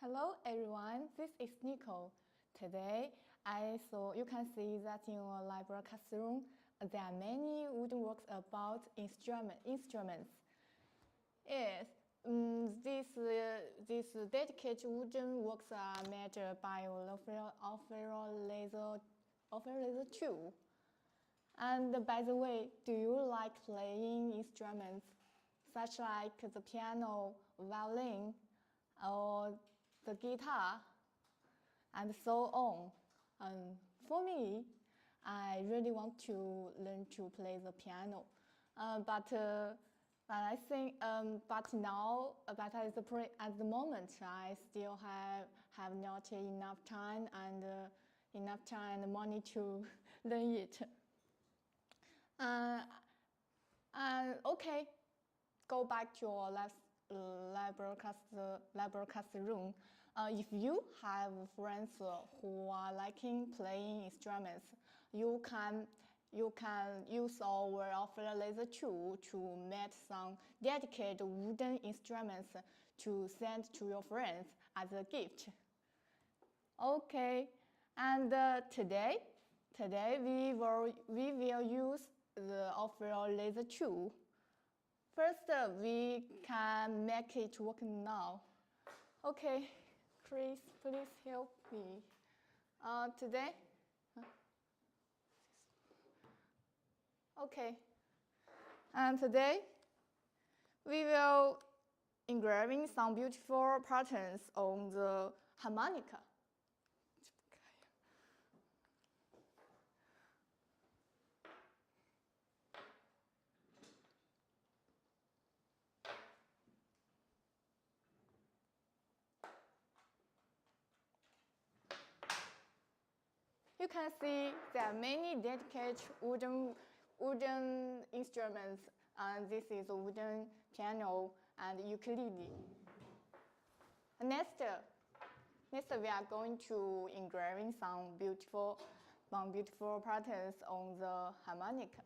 Hello everyone, this is Nicole. Today, you can see that in our library classroom, there are many woodworks about instruments. Yes, these dedicated wooden works are made by Aufero Laser tool. And by the way, do you like playing instruments such like the piano, violin, or the guitar, and so on? For me, I really want to learn to play the piano, but I think, but at the moment, I still have not enough time and money to learn it. Okay, go back to your library classroom. If you have friends who are liking playing instruments, you can use our Aufero Laser tool to make some dedicated wooden instruments to send to your friends as a gift. Okay, and today we will use the Aufero Laser tool. First, we can make it work now. Okay, Chris, please help me. Today? Okay. And today, we will engraving some beautiful patterns on the harmonica. You can see there are many dedicated wooden instruments, and this is a wooden piano and ukulele. Next, we are going to engraving some beautiful patterns on the harmonica.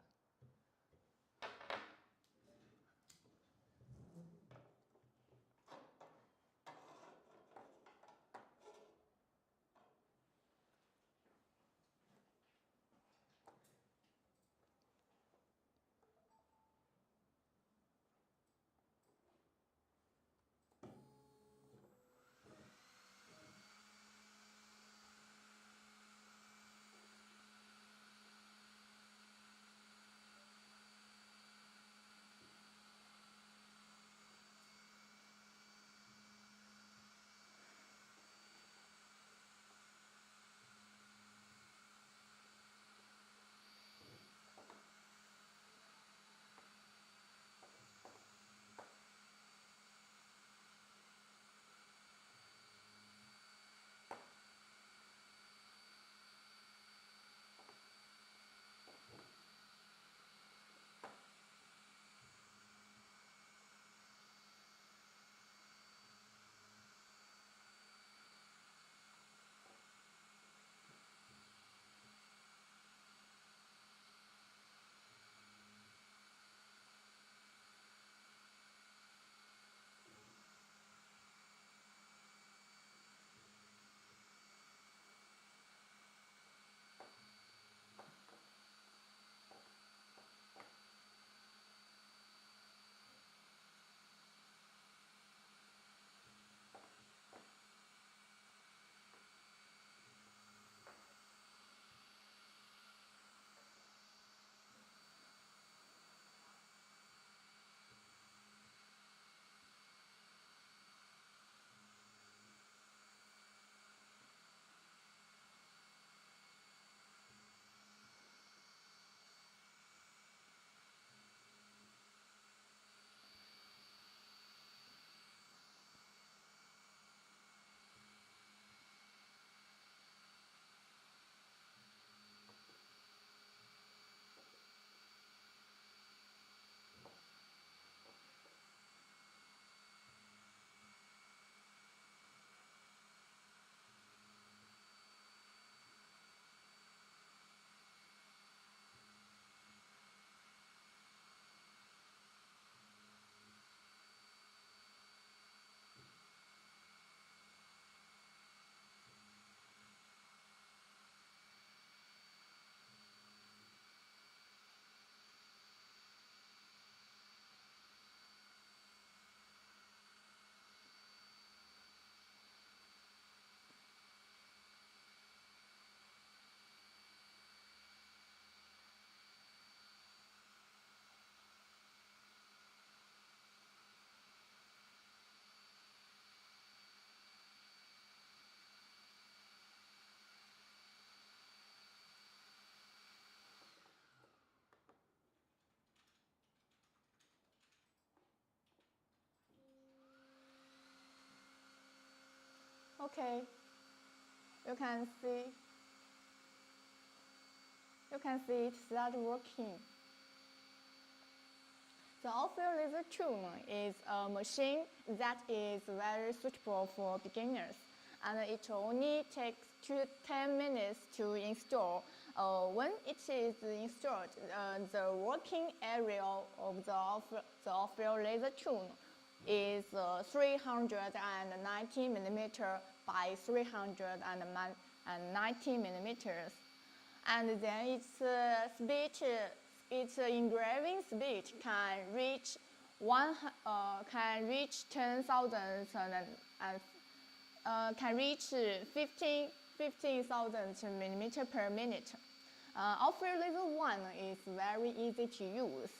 Okay, you can see it start working. The Aufero Laser tool is a machine that is very suitable for beginners, and it only takes 10 minutes to install. When it is installed, the working area of the Aufero Laser tool is 390 millimeter by 390 millimeters, and then its its engraving speed can reach 10,000 and can reach 15,000 millimeter per minute. Aufero Laser 1 is very easy to use.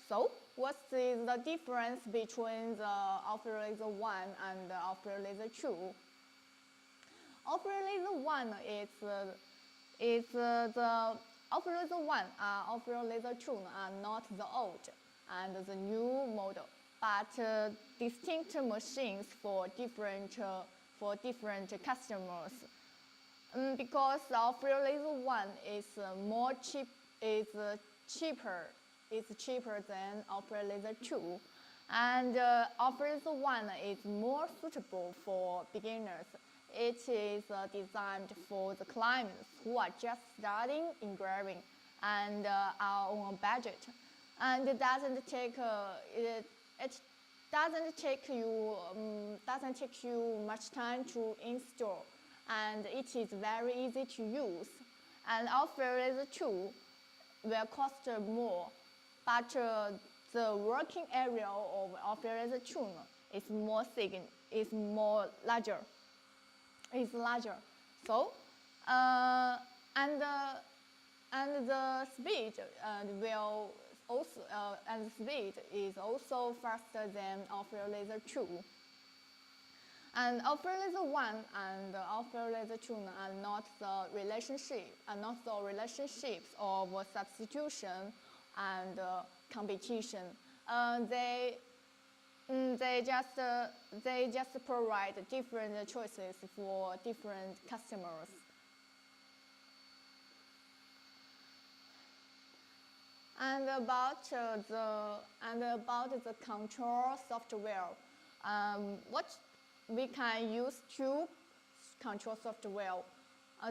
So what is the difference between the Aufero Laser 1 and the Aufero Laser 2? Aufero Laser 1 is the Aufero Laser 1 and Aufero Laser 2 are not the old and the new model, but distinct machines for different customers. Because the Aufero Laser 1 is cheaper than Aufero Laser 2, and Aufero Laser 1 is more suitable for beginners. It is designed for the clients who are just starting engraving and are on a budget, and it doesn't take you much time to install, and it is very easy to use. And Aufero Laser 2 will cost more, but the working area of Aufero Laser 2 is more larger. Is larger, so and the speed is also faster than Aufero Laser 2. And Aufero Laser 1 and Aufero Laser 2 are not the relationships of substitution and competition. They just provide different choices for different customers. And about the control software, what we can use two control software.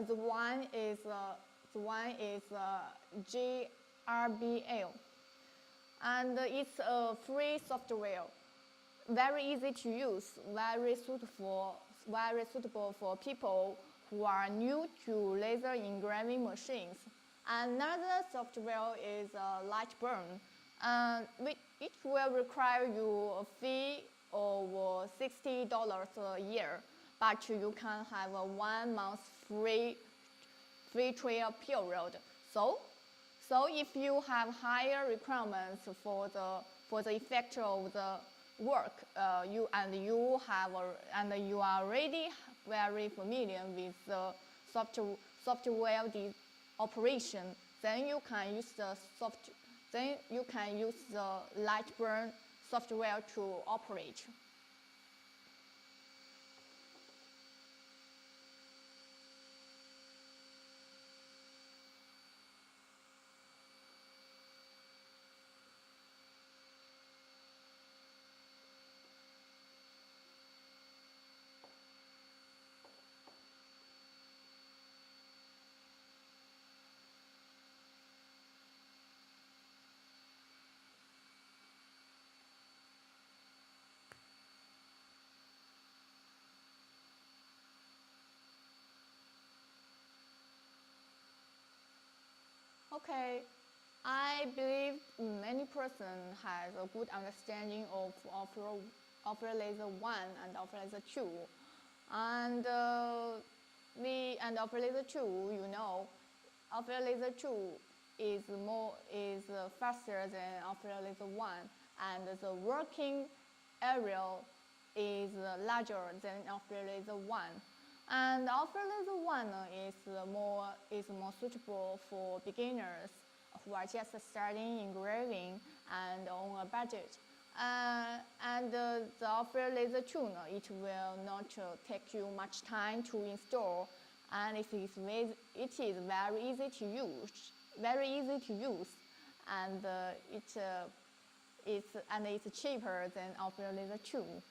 The one is GRBL, and it's a free software. Very easy to use, very suitable for people who are new to laser engraving machines. Another software is Lightburn. It will require you a fee of $60 a year, but you can have a 1 month free trial period. So if you have higher requirements for the effect of the work, you are already very familiar with the software operation, then you can use the Lightburn software to operate. Okay, I believe many persons has a good understanding of Aufero Laser 1 and Aufero Laser 2. And Aufero Laser 2, Aufero Laser 2 is faster than Aufero Laser 1, and the working area is larger than Aufero Laser 1. And Aufero Laser 1 is more suitable for beginners who are just starting engraving and on a budget. The Aufero Laser tuner, it will not take you much time to install, and it is very easy to use, and it's cheaper than Aufero Laser 2.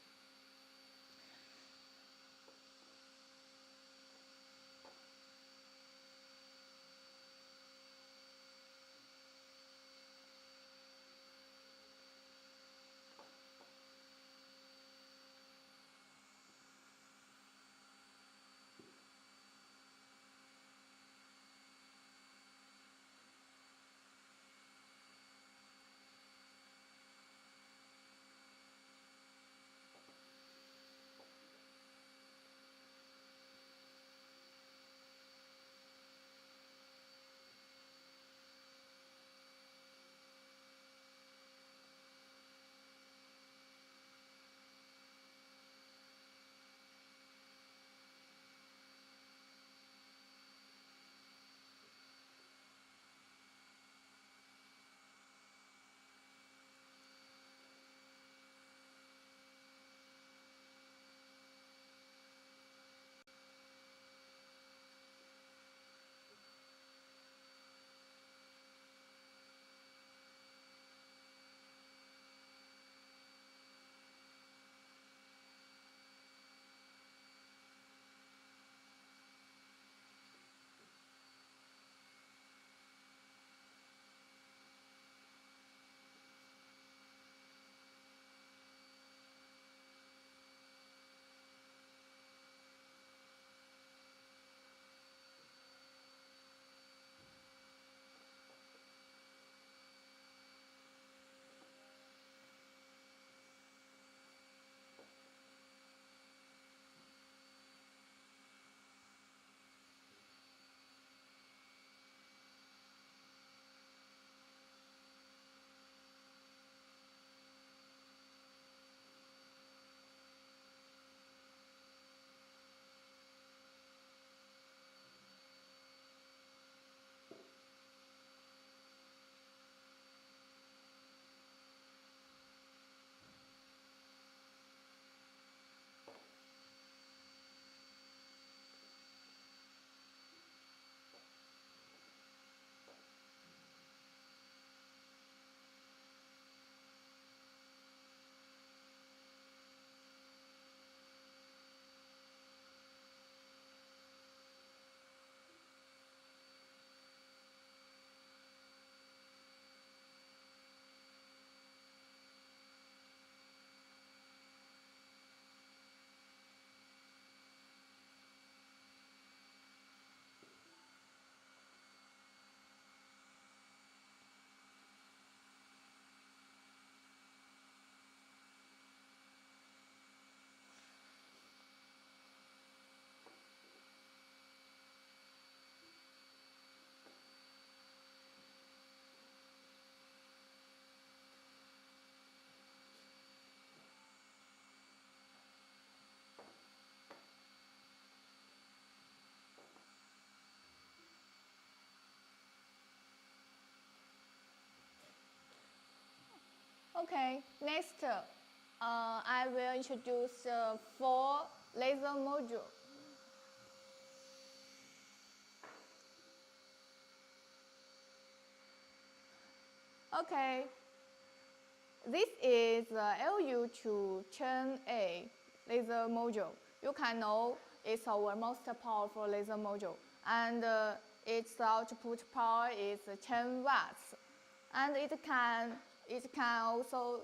Okay, next, I will introduce 4 laser modules. Okay, this is the LU210A laser module. You can know it's our most powerful laser module, and its output power is 10 watts, and it can also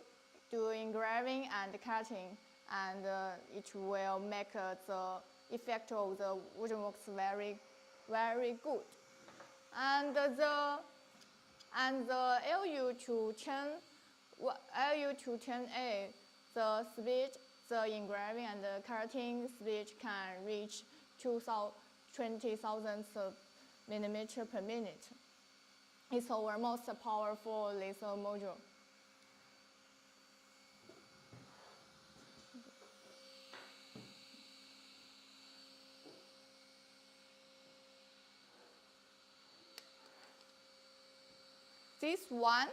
do engraving and cutting, and it will make the effect of the woodworks very, very good. And the LU210A, the speed, the engraving and the cutting speed can reach 20,000 millimeters per minute. It's our most powerful laser module. This one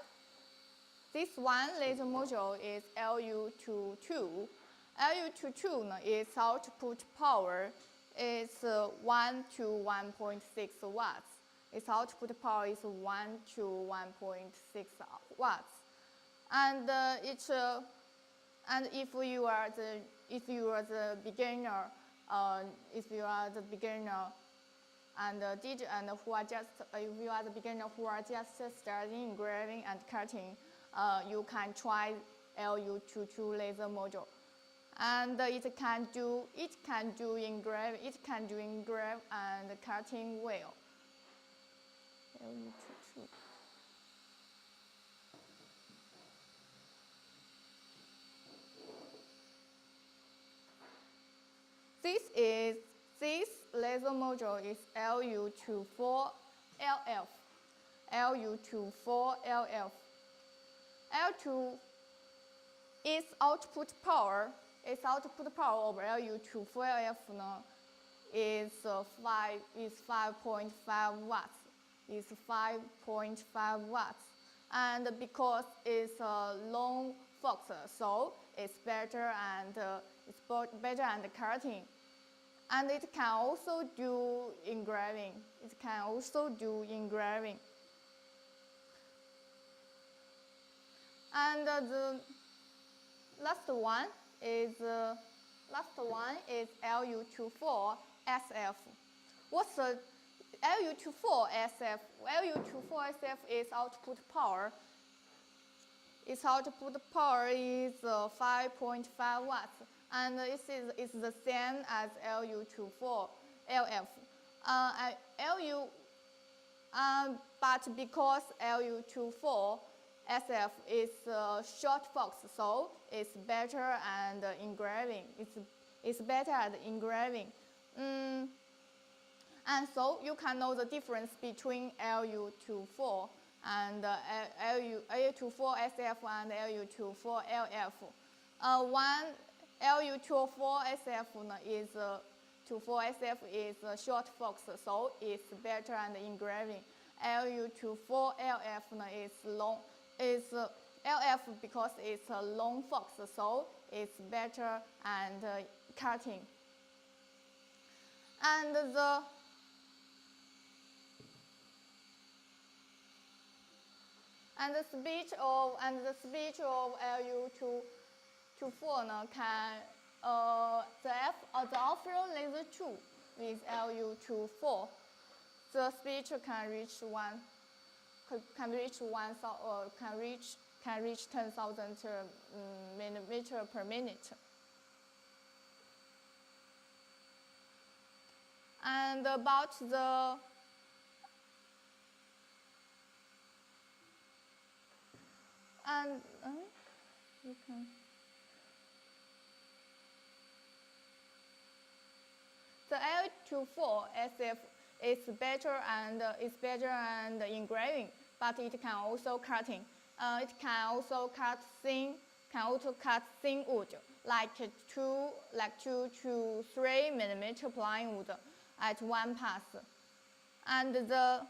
This one laser module is LU22. LU22 is output power is 1 to 1.6 watts. Its output power is 1 to 1.6 watts. And and if you are the beginner, and DJ and who are just if you are the beginner who are just starting engraving and cutting, you can try LU22 laser module, and it can do engrave and cutting well. LU22. This laser module is LU24LF. LU24LF. L2 its output power of LU24LF is 5.5 watts. Is 5.5 watts, and because it's a long fox, so it's better and cutting. And it can also do engraving. And the last one is LU24SF. What's the LU24SF? LU24SF is output power. Its output power is 5.5 watts, and it's the same as LU24LF. But because LU24SF is short fox, so it's better and engraving. It's better at engraving. And so you can know the difference between LU24 and LU24SF and LU24LF. One LU24SF is short fox, so it's better and engraving. LU24LF is LF because it's a long fox, so it's better and cutting. And the speech of LU24 can the Aufero Laser 2 with LU24, the speech can reach 10,000 millimeter per minute. And about the you can. The L24SF is better and engraving, but it can also cutting. It can also cut thin wood, like 2 to 3 millimeter plywood at one pass. And the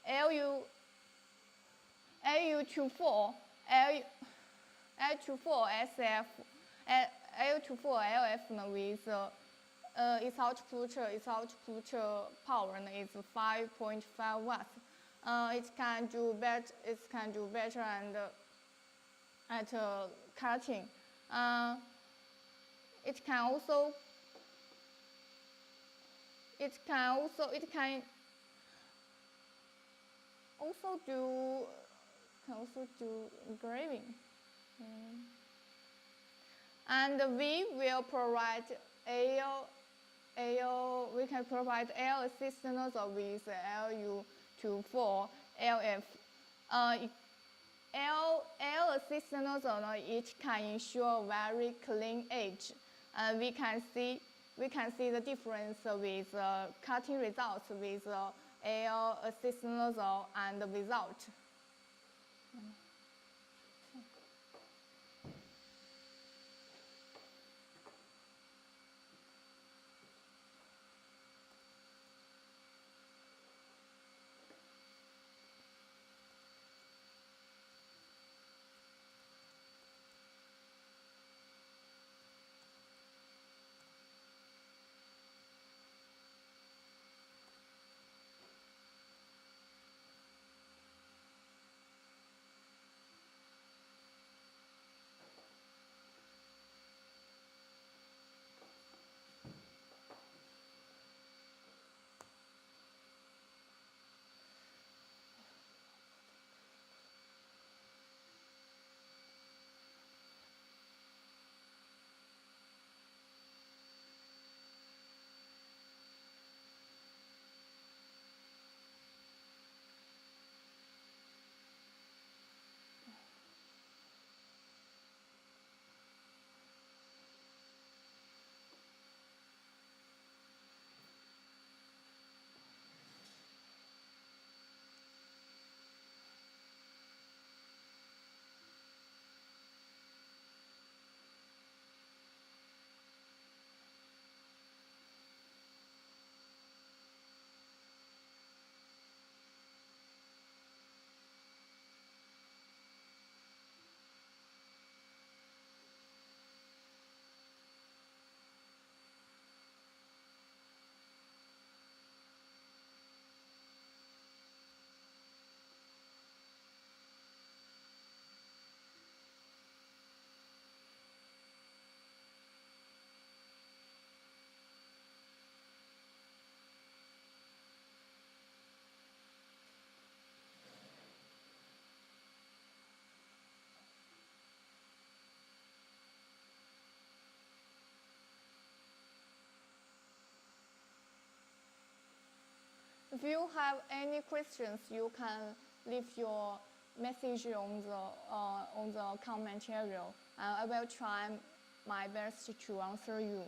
LU24LF with its output power is 5.5 watts. It can do better and at cutting. It can also do engraving. And we will provide we can provide L assistance with LU24LF. L assistance it can ensure very clean edge. We can see the difference with cutting results with L assistance and without. If you have any questions, you can leave your message on the comment area, and I will try my best to answer you.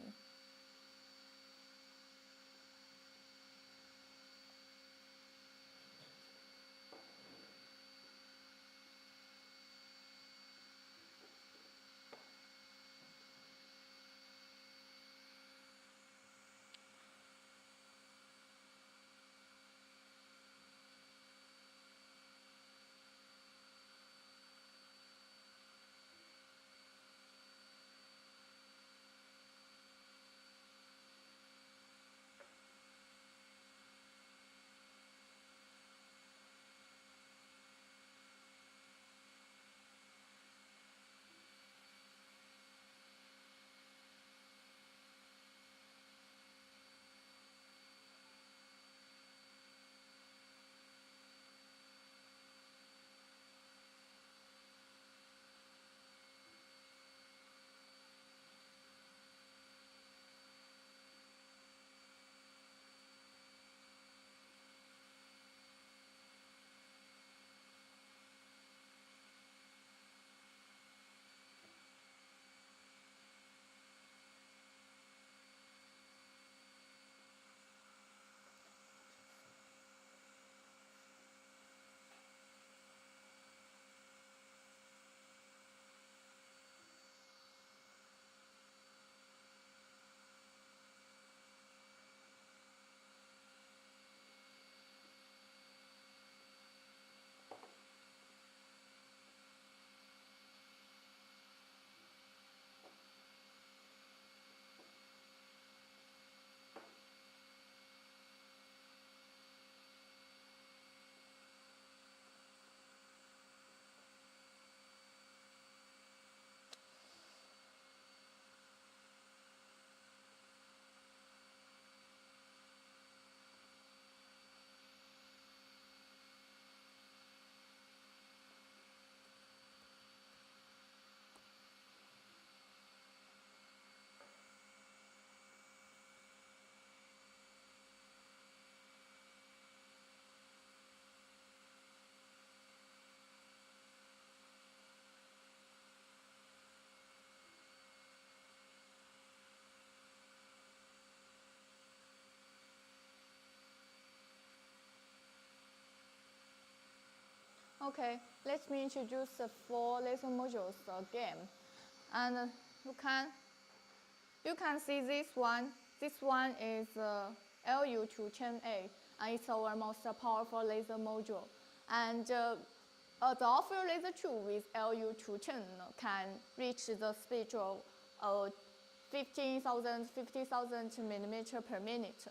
Okay, let me introduce the 4 laser modules again. And you can see this one. This one is LU210A, and it's our most powerful laser module. And the Aufero Laser 2 with LU210 can reach the speed of 50,000 millimeter per minute.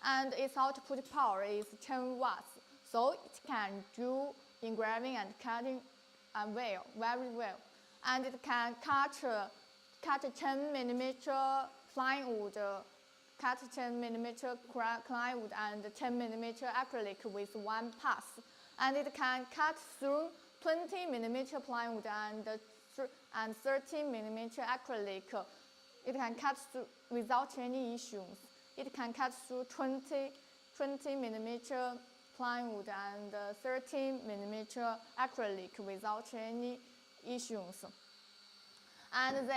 And its output power is 10 watts, so it can do engraving and cutting very well. And it can cut 10 millimeter plywood, cut 10 millimeter plywood and 10 millimeter acrylic with one pass. And it can cut through 20 millimeter plywood and 30 millimeter acrylic. It can cut through without any issues. It can cut through 20 millimeter plywood and 30 millimeter acrylic without any issues. And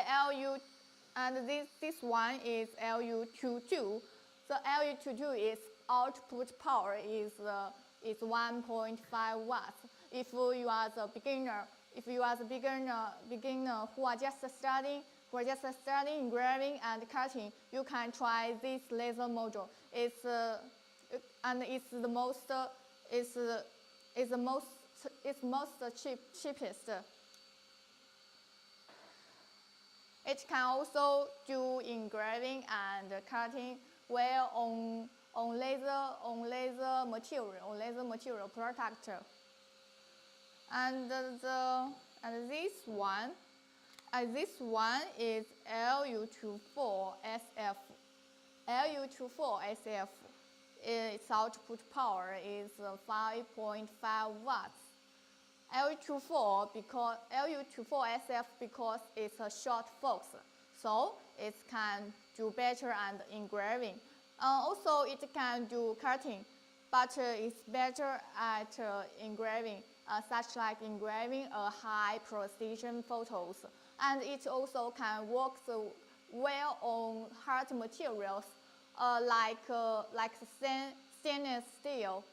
this one is LU22. The LU22 is output power is 1.5 watts. If you are the beginner, who are just starting engraving and cutting, you can try this laser module. It's the most cheapest. It can also do engraving and cutting well on laser material product. And this one is LU24SF. LU24SF. Its output power is 5.5 watts. LU24SF because it's a short focus, so it can do better and engraving. Also, it can do cutting, but it's better at engraving, such like engraving high precision photos. And it also can work well on hard materials, like stainless steel,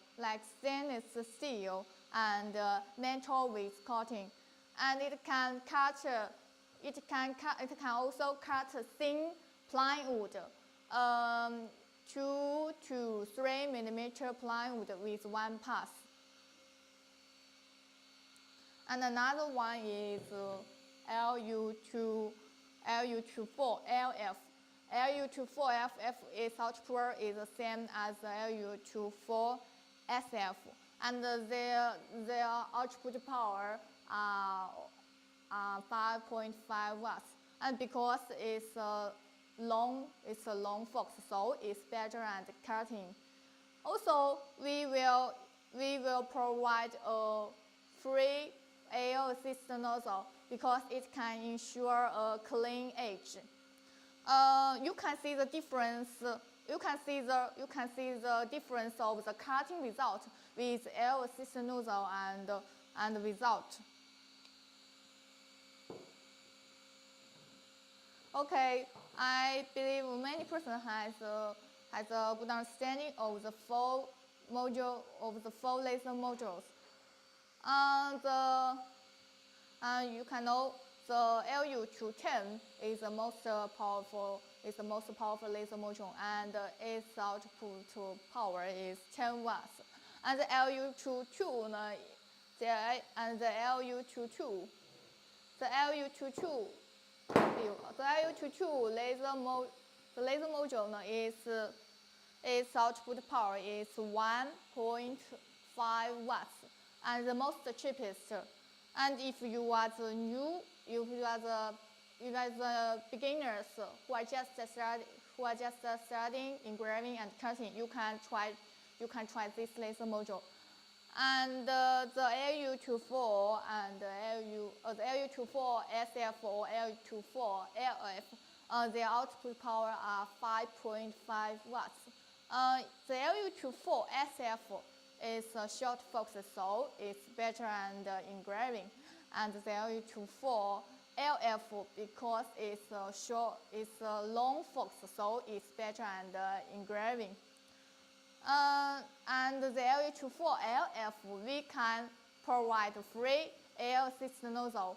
and metal with coating. And it can also cut thin plywood, 2 to 3 millimeter plywood with one pass. And another one is LU24LF. LU24FF is output is the same as LU24SF, and their output power are 5.5 watts. And because it's a long fox, so it's better at cutting. Also, we will provide a free air assist nozzle because it can ensure a clean edge. You can see the difference. You can see the difference of the cutting result with air assist nozzle and without. Okay, I believe many persons has a good understanding of the four laser modules. You can know the LU210 is the most powerful laser module, and its output power is 10 watts. And the LU22 laser module its output power is 1.5 watts, and the most cheapest. And if you are the beginners who are just studying engraving and cutting, you can try this laser module. And the LU24 and the LU24SF or LU24LF, their output power are 5.5 watts. The LU24SF is a short fox, so it's better and engraving. And the LU24LF, because it's a long fox, so it's better and engraving. And the LU24LF, we can provide free air assist nozzle.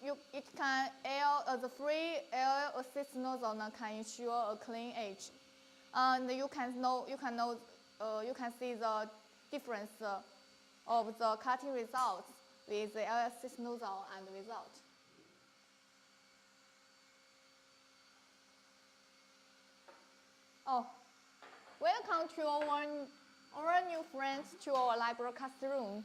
The free air assist nozzle can ensure a clean edge. And you can see the difference of the cutting results with the air assist nozzle and without. Oh, welcome to our new friends to our live broadcast room.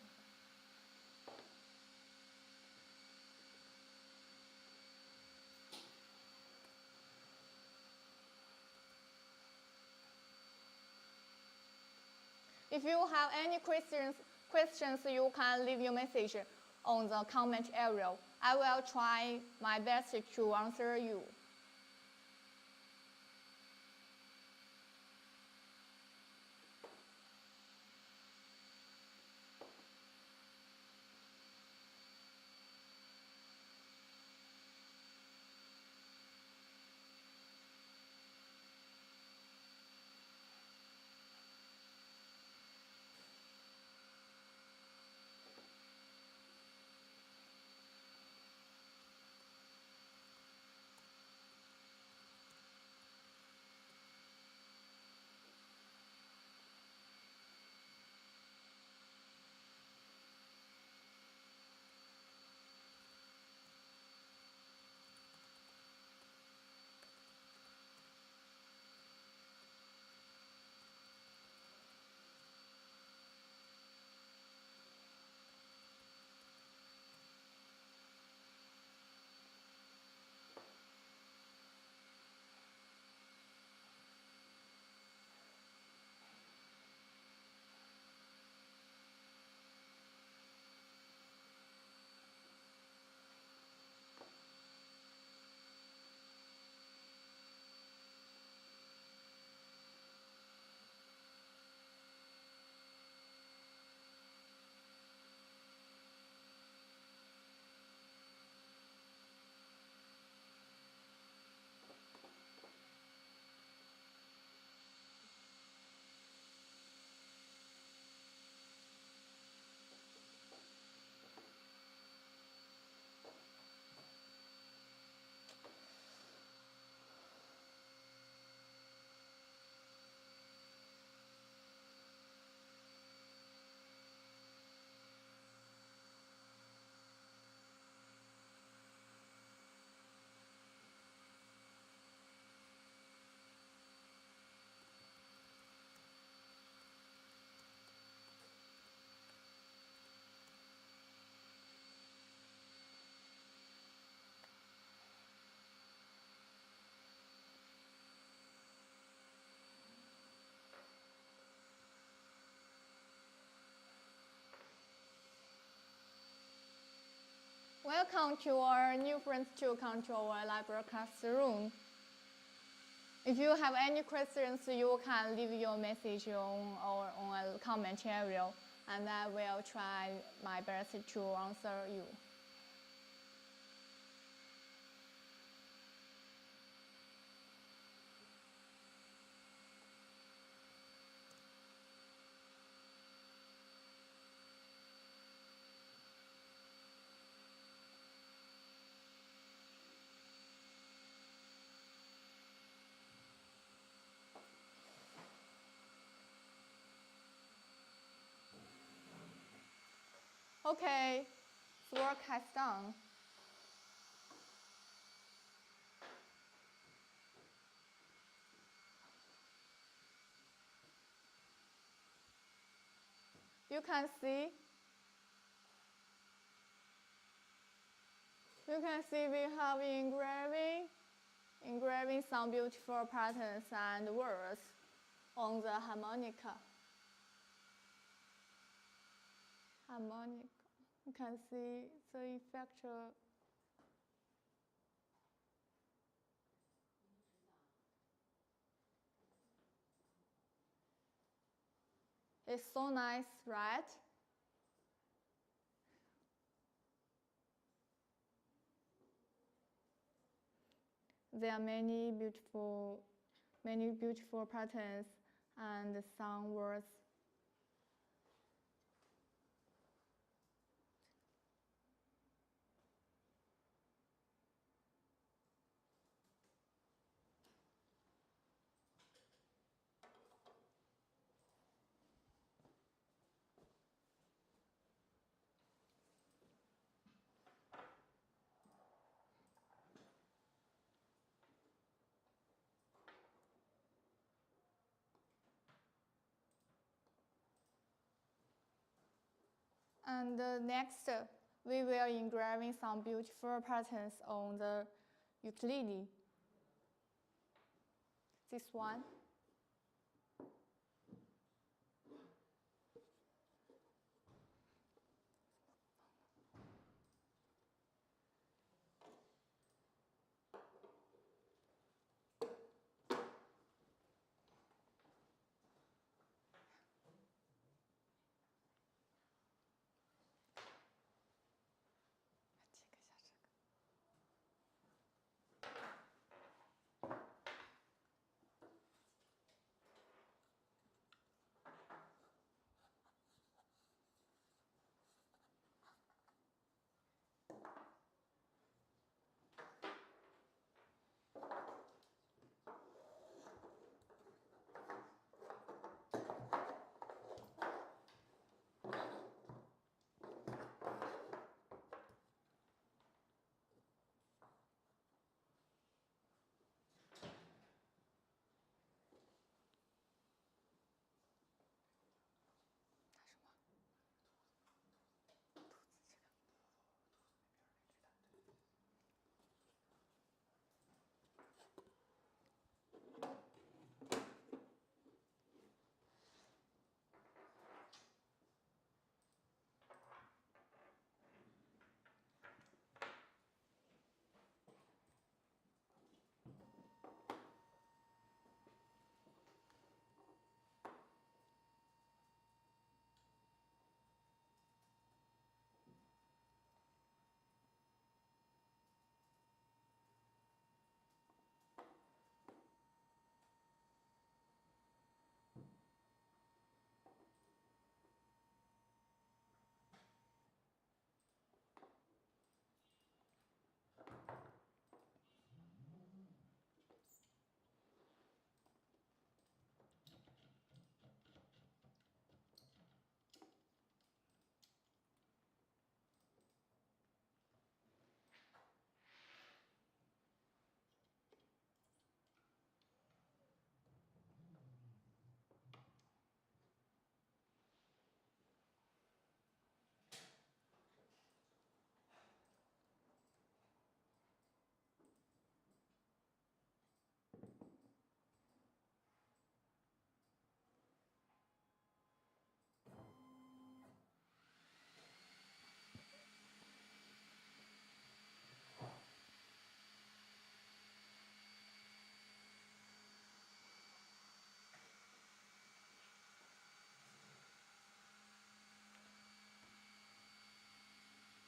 If you have any questions, you can leave your message on the comment area. I will try my best to answer you. welcome to our new friends to come to our live broadcast room. If you have any questions, you can leave your message on a comment area, and I will try my best to answer you. Okay, the work has done. You can see we have engraving some beautiful patterns and words on the harmonica. You can see the effect. It's so nice, right? There are many beautiful patterns and some words. And next, we will engraving some beautiful patterns on the ukulele. This one.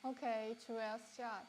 Okay, it will start.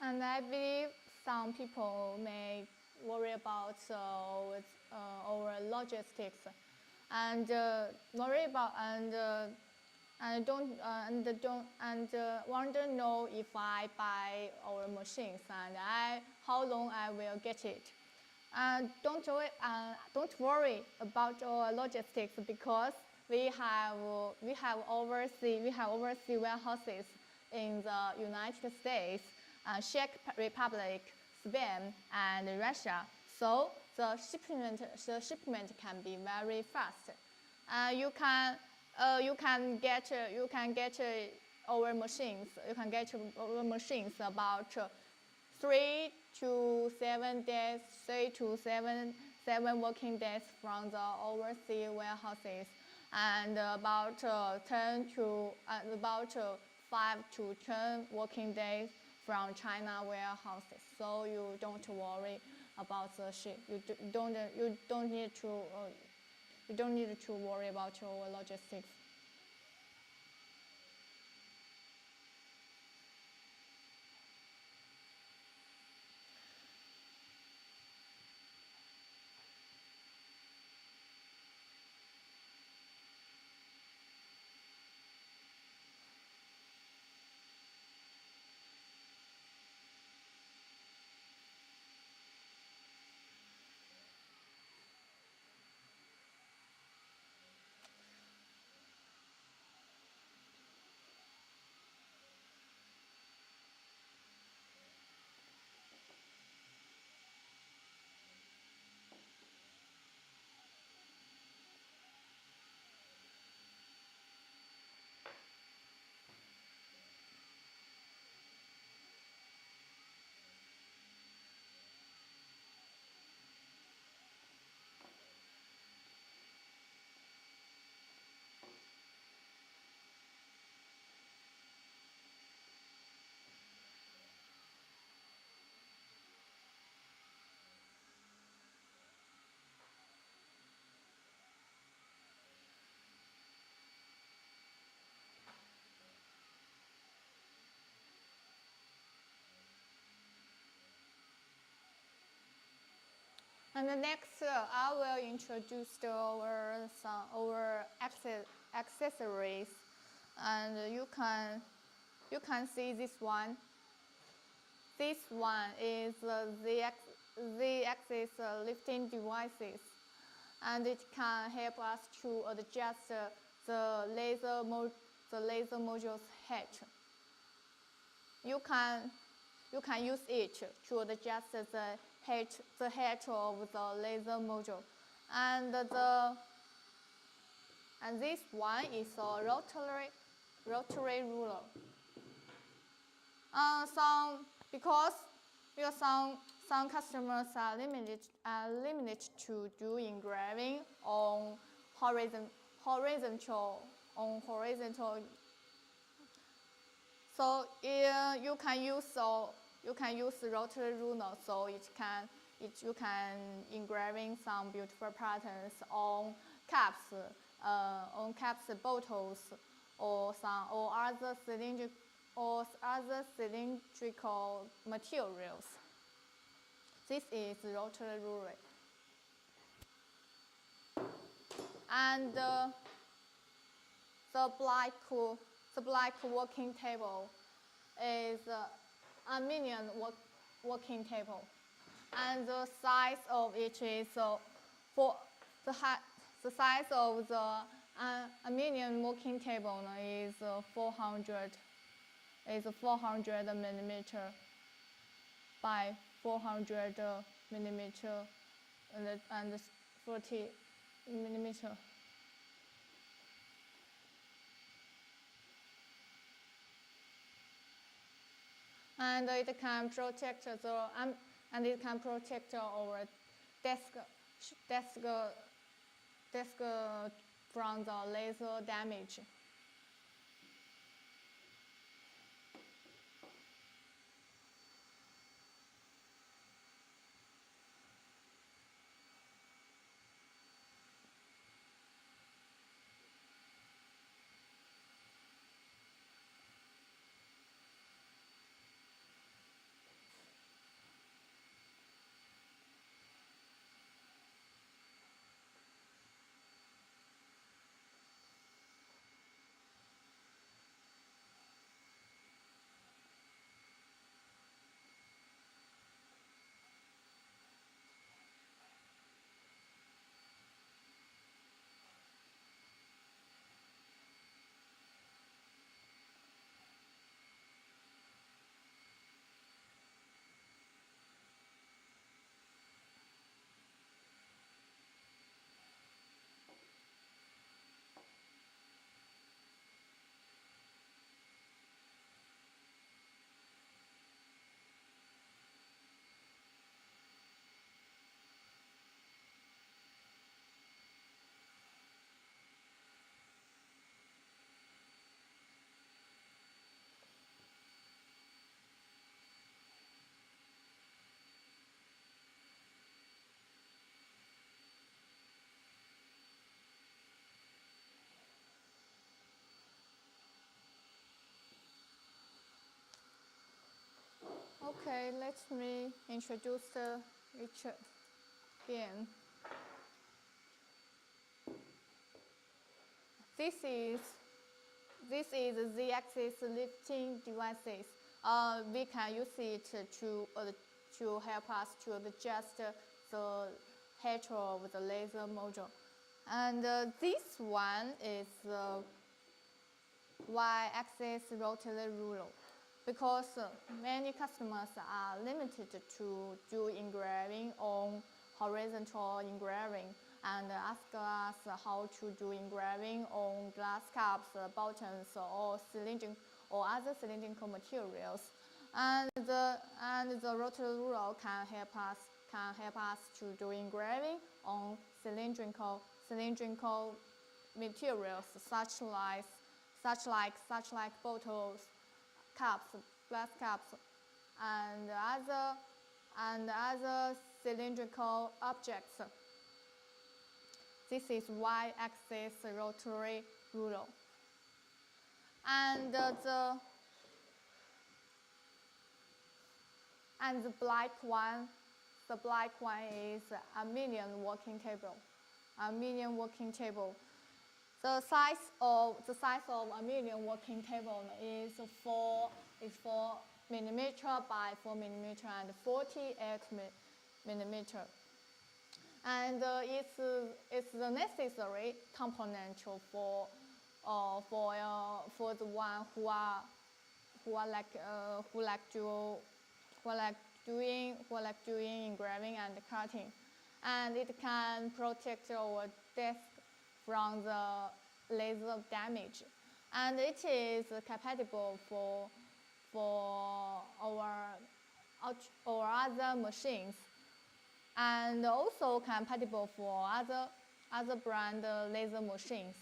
And I believe some people may worry about our logistics and worry about and want to know if I buy our machines and how long I will get it. Don't worry about our logistics because we have overseas warehouses in the United States, Czech Republic, Spain, and Russia. So the shipment can be very fast. You can get our machines. You can get our machines about 3 to 7 working days from the overseas warehouses, and about 5 to 10 working days from China warehouses. So you don't worry about the ship. You don't need to worry about your logistics. And next, I will introduce our accessories, and you can see this one. This one is the Z-axis lifting devices, and it can help us to adjust the laser module's height. You can use it to adjust the height of the laser module, and this one is a rotary ruler. Because some customers are limited to do engraving on horizontal. So you can use rotary ruler, so you can engraving some beautiful patterns on caps, bottles, or other cylindrical materials. This is rotary ruler. And the black working table is aluminum working table, and the size of it is the size of the aluminum working table is 400 millimeter by 400 millimeter and 40 millimeter. And it can protect our desk from the laser damage. Okay, let me introduce each again. This is the Z-axis lifting devices. We can use it to help us to adjust the height of the laser module. And this one is Y-axis rotary ruler, because many customers are limited to do engraving on horizontal engraving, and ask us how to do engraving on glass cups, buttons, or other cylindrical materials. And the rotary ruler can help us to do engraving on cylindrical materials such like bottles, cups, glass cups, and other cylindrical objects. This is Y-axis rotary ruler. And the black one, the black one is a minion working table. A minion working table. The size of a minion working table is 4 millimeter by 4 millimeter and 48 millimeter. And it's the necessary component for the one who like doing engraving and cutting, and it can protect our desk from the laser damage, and it is compatible for our other machines, and also compatible for other brand laser machines.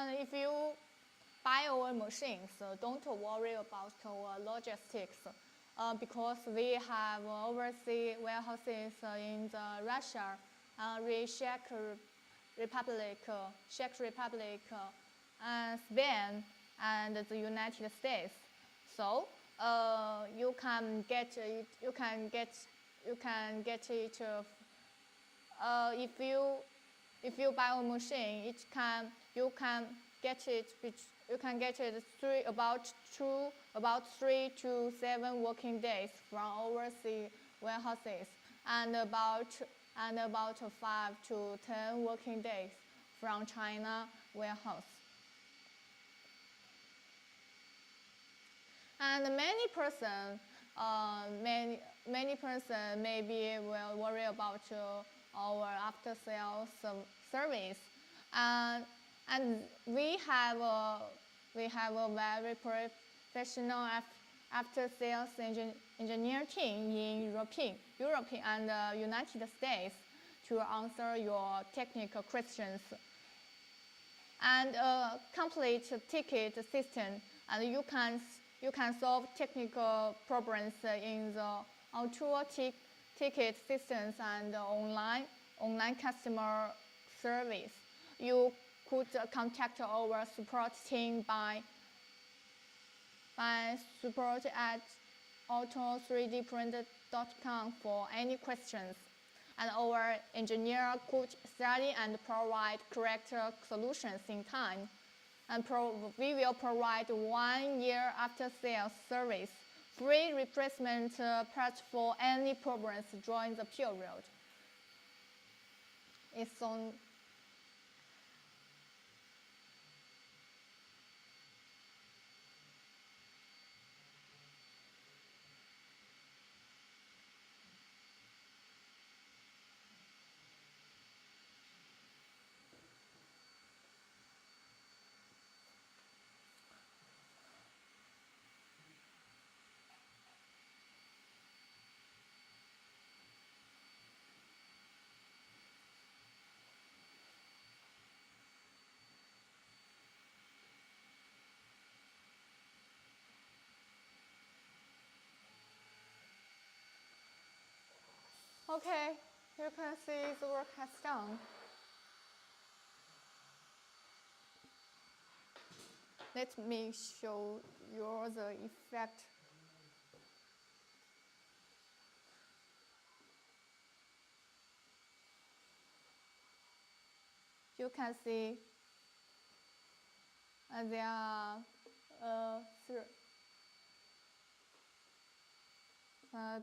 And if you buy our machines, don't worry about our logistics, because we have overseas warehouses in Russia, Czech Republic, Spain, and the United States. So you can get it. If you buy a machine, you can get it about 3 to 7 working days from overseas warehouses, and about 5 to 10 working days from China warehouse. And many person maybe will worry about our after-sales service, and we have a very professional after-sales engineer team in Europe and United States to answer your technical questions, and a complete ticket system, and you can solve technical problems in the Ortur ticket systems and online customer service. You could contact our support team by support at auto3dprint.com for any questions, and our engineer could study and provide correct solutions in time. And we will provide 1 year after-sales service, free replacement parts for any problems during the period. It's on. Okay, you can see the work has done. Let me show you the effect. you can see there are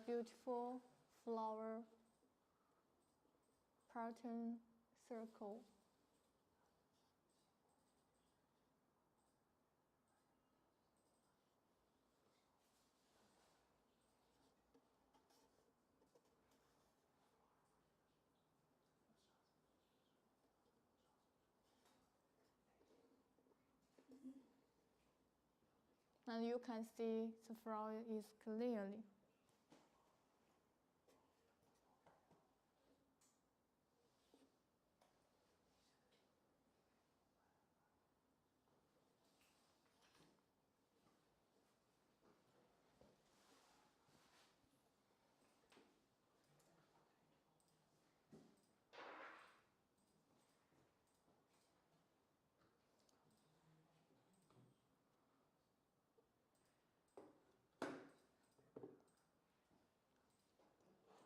beautiful flower pattern circle. And you can see the flower is clearly.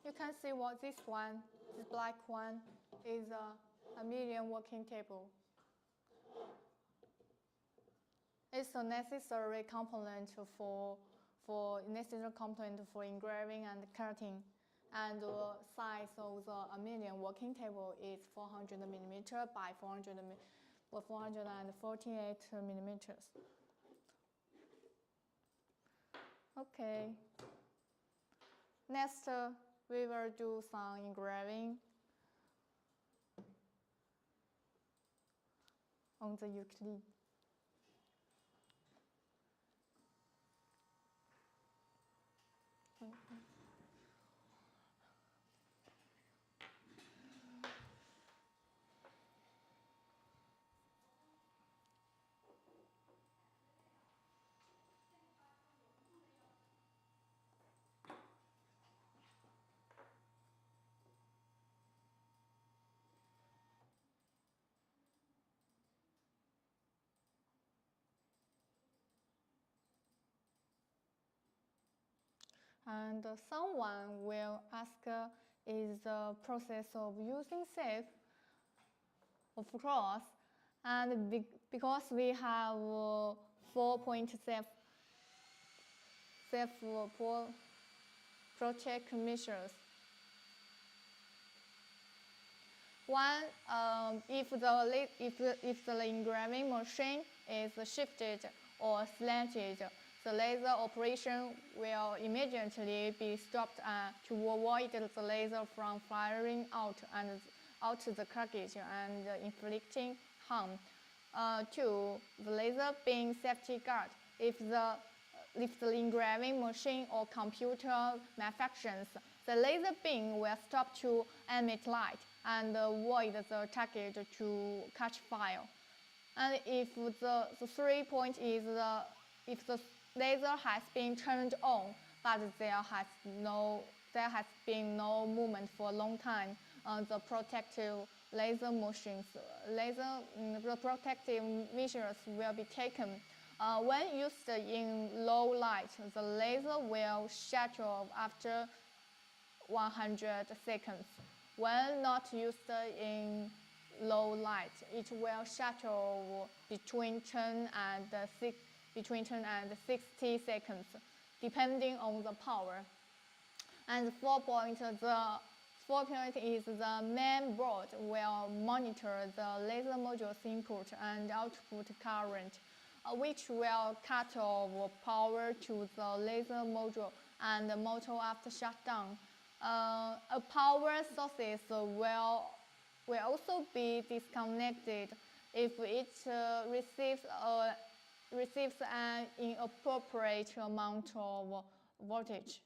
You can see what this black one, is a medium working table. It's a necessary component for engraving and cutting. And the size of the medium working table is 400 millimeter by 448 millimeters. Okay. Next, we will do some engraving on the ukulele. And someone will ask, is the process of using safe? Of course, and because we have 4-point safe protect measures. One, if the engraving machine is shifted or slanted, the laser operation will immediately be stopped to avoid the laser from firing out the cartridge and inflicting harm. Two, the laser beam safety guard. If the engraving machine or computer malfunctions, the laser beam will stop to emit light and avoid the target to catch fire. And if the 3-point is if the laser has been turned on, but there has been no movement for a long time, the protective laser machines, the protective measures will be taken. When used in low light, the laser will shut off after 100 seconds. When not used in low light, it will shut off between 10 and 60 seconds, depending on the power. And 4-point, the 4-point is the main board will monitor the laser module's input and output current, which will cut off power to the laser module and the motor after shutdown. A power source will also be disconnected if it receives an inappropriate amount of voltage.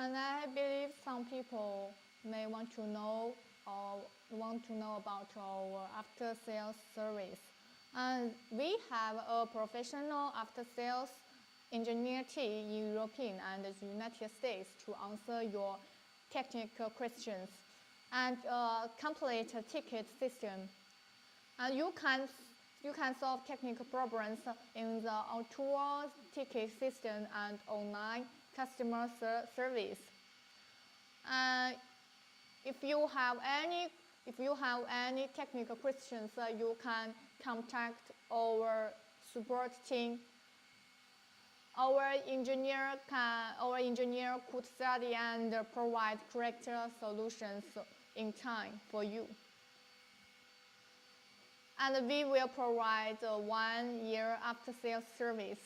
And I believe some people may want to know about our after-sales service. And we have a professional after-sales engineer team in Europe and the United States to answer your technical questions and a complete ticket system. And you can solve technical problems in the Ortur ticket system and online customer service. If you have any technical questions, you can contact our support team. Our engineer could study and provide correct solutions in time for you. And we will provide 1 year after-sales service,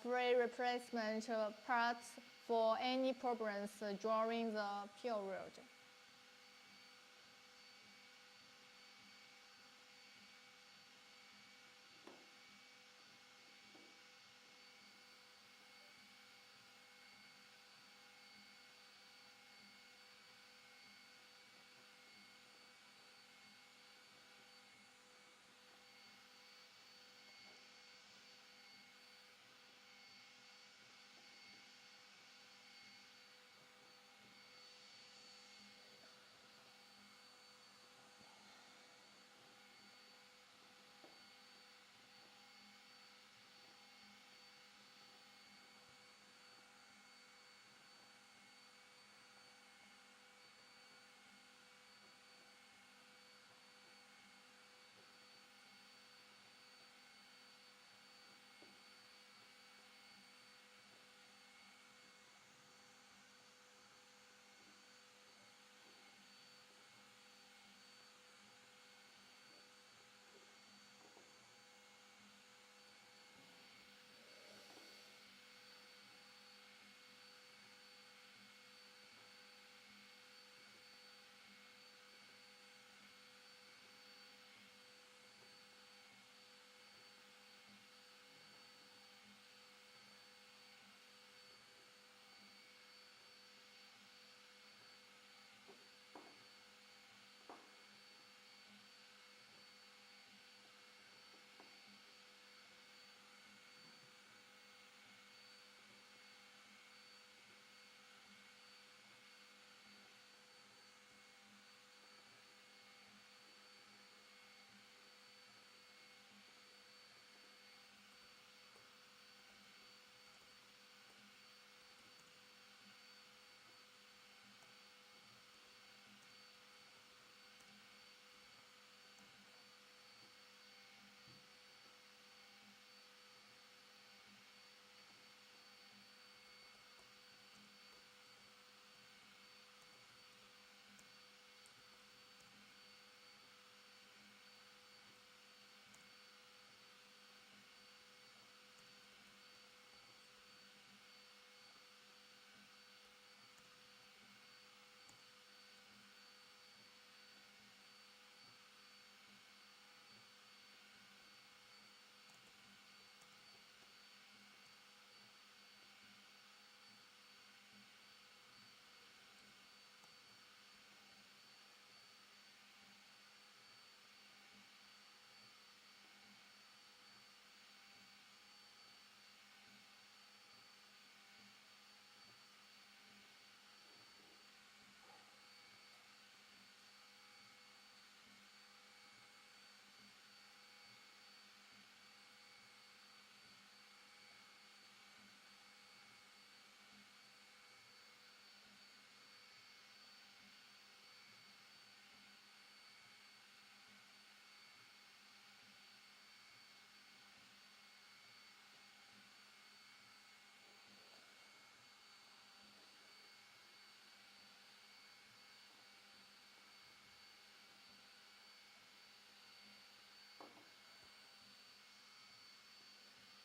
free replacement parts for any problems during the period.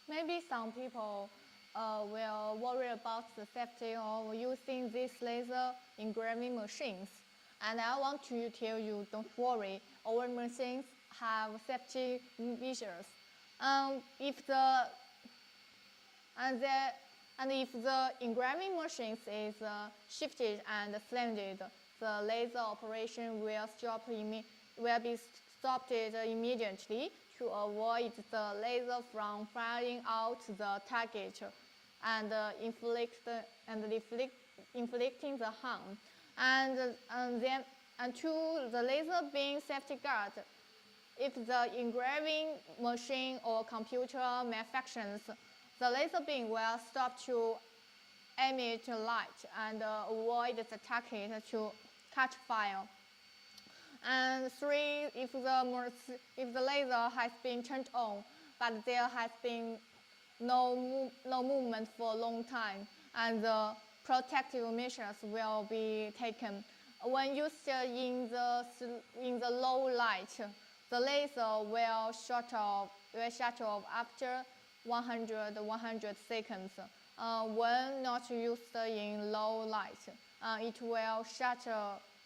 Maybe some people will worry about the safety of using these laser engraving machines. And I want to tell you, don't worry, our machines have safety measures. If the And if the engraving machine is shifted and slanted, the laser operation will be stopped immediately to avoid the laser from firing out the target and inflicting the harm. And to the laser beam safety guard, if the engraving machine or computer malfunctions, the laser beam will stop to emit light and avoid the target to catch fire. And 3, if the laser has been turned on, but there has been no movement for a long time, and the protective measures will be taken. When used in the low light, the laser will shut off after 100 seconds. When not used in low light, it will shut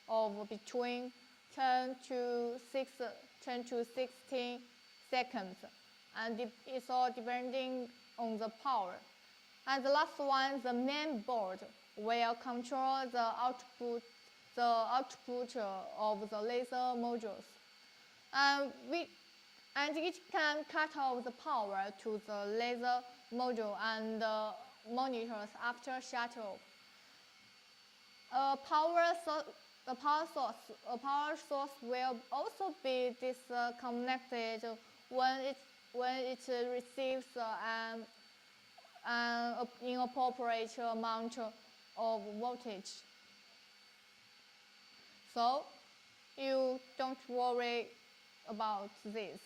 off between 10 to 16 seconds, and it's all depending on the power. And the last one, the main board will control the output of the laser modules. And it can cut off the power to the laser module and monitors after shut off. A power source will also be disconnected when it receives an inappropriate amount of voltage. So you don't worry about this.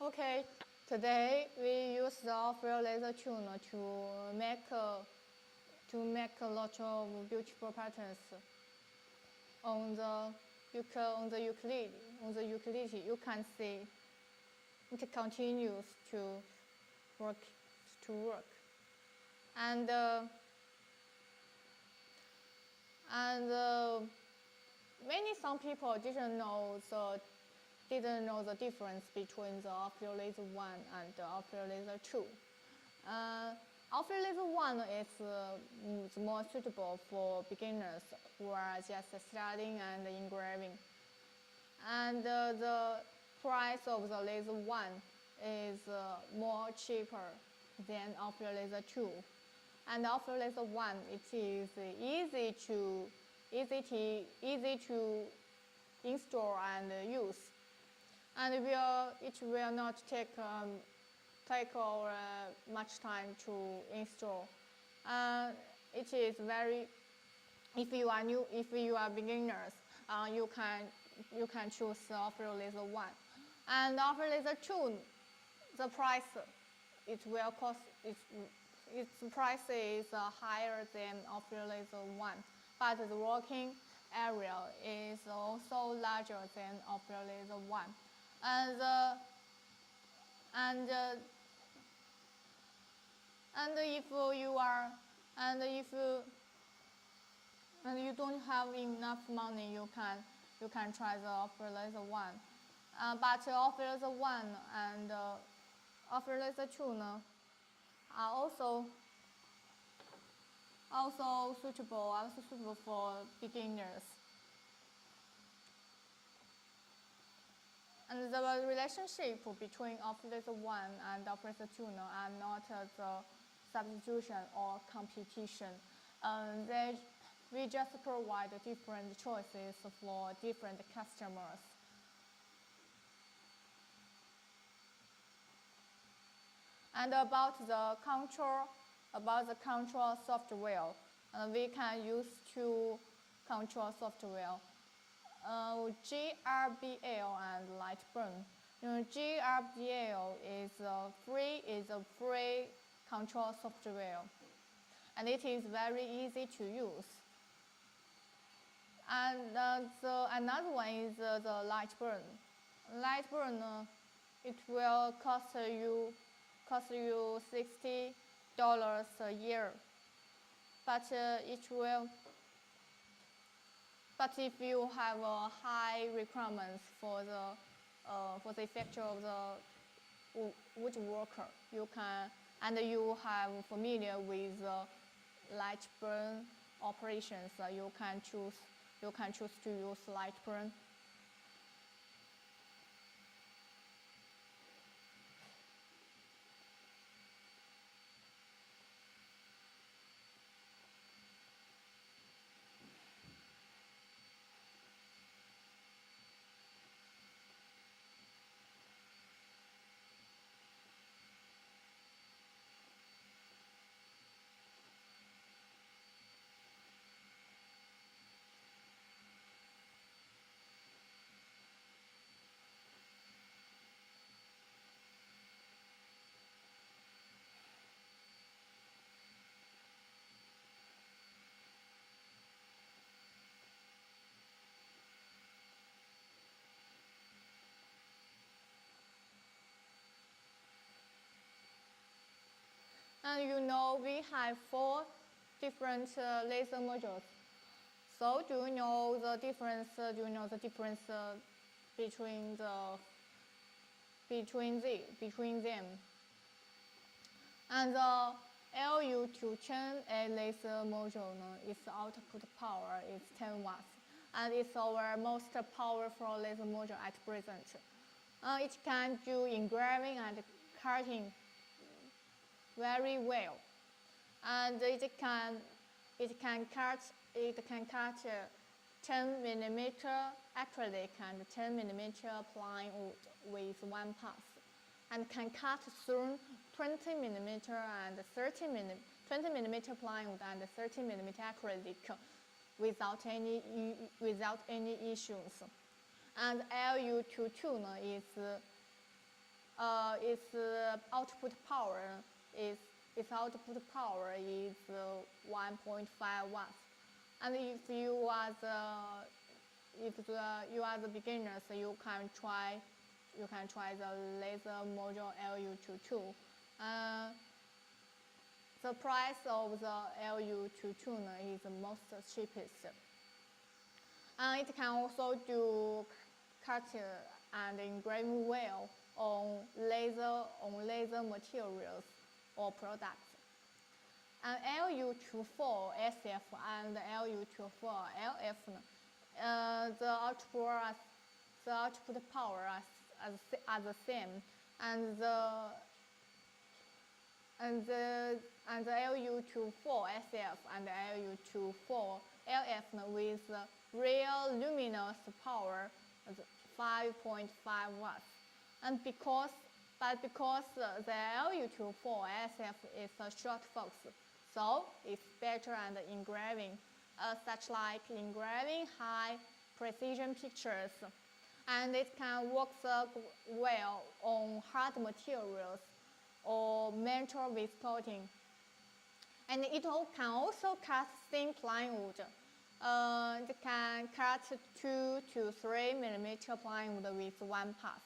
Okay, today we use the Aufero Laser tuner to make a lot of beautiful patterns on the ukulele. You can see it continues to work, and some people didn't know the difference between the Aufero Laser 1 and the Aufero Laser 2. Aufero Laser 1 is more suitable for beginners who are just starting and engraving. And the price of the Laser 1 is more cheaper than Aufero Laser 2. And Aufero Laser 1, it is easy to install and use. And it will not take much time to install. It is very. If you are beginners, you can choose Aufero Laser 1, and Aufero Laser 2. The price its price is higher than Aufero Laser 1, but the working area is also larger than Aufero Laser 1. And if you don't have enough money, you can try the Aufero Laser 1. But Aufero Laser 1 and Aufero Laser 2 are also suitable for beginners. And the relationship between Aufero Laser 1 and Aufero Laser 2 are not the substitution or competition. We just provide different choices for different customers. And about the control software, we can use two control software. GRBL and Lightburn. GRBL is a free control software, and it is very easy to use. And another one is the Lightburn. Lightburn, it will cost you $60 a year, but if you have high requirements for the effect of the woodworker, you have familiar with Lightburn operations, you can choose to use Lightburn. And we have 4 different laser modules. So do you know the difference? Between them? And the LU210A laser module, its output power is 10 watts, and it's our most powerful laser module at present. It can do engraving and cutting very well, and it can cut 10 millimeter acrylic and 10 millimeter plywood with one pass, and can cut through 20 millimeter and 20 millimeter plywood and 30 millimeter acrylic without any issues. And LU22 its output power is 1.5 watts. And if you are the beginners, you can try the laser module LU22. The price of the LU22 is the most cheapest. And it can also do cut and engraving well on laser materials or products. And LU24 SF and LU24 LF, the output power are the same, and the LU24 SF and LU24 LF with real luminous power 5.5 watts. And because the LU24 SF is a short focus, so it's better at engraving, such like engraving high precision pictures, and it can work well on hard materials or metal with coating. And it can also cut thin plywood. It can cut 2 to 3 millimeter plywood with one pass.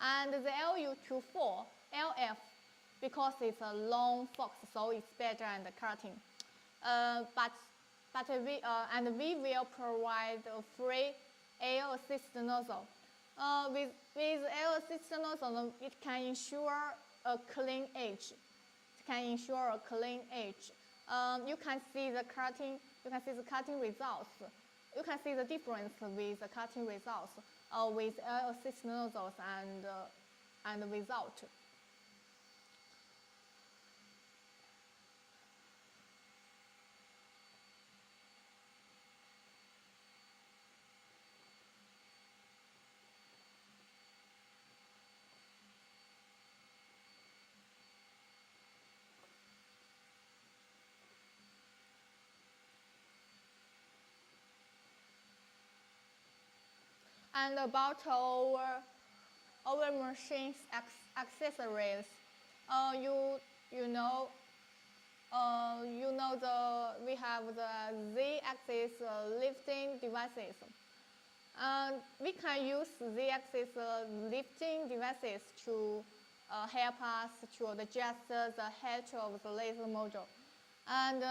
And the LU24 LF, because it's a long focus, so it's better at cutting. We will provide a free air assist nozzle. With air assist nozzle, it can ensure a clean edge. You can see the cutting results. You can see the difference with the cutting results with air assist nozzles and without. And about our machine's accessories, we have the Z-axis lifting devices. We can use Z-axis lifting devices to help us to adjust the height of the laser module, and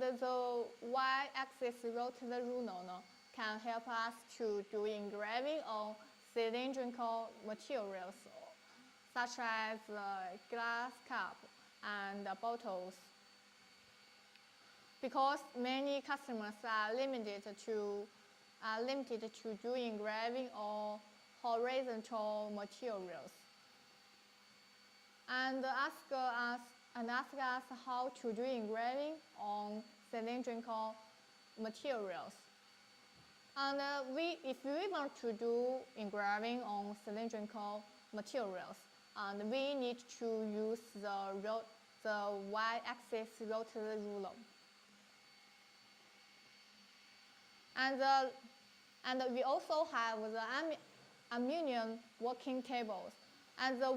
the Y-axis rotator ruler can help us to do engraving on cylindrical materials, such as glass cup and bottles. Because many customers are limited to do engraving on horizontal materials, and ask us how to do engraving on cylindrical materials. And if we want to do engraving on cylindrical materials, and we need to use the Y-axis rotator ruler. And we also have the aluminum working tables, and the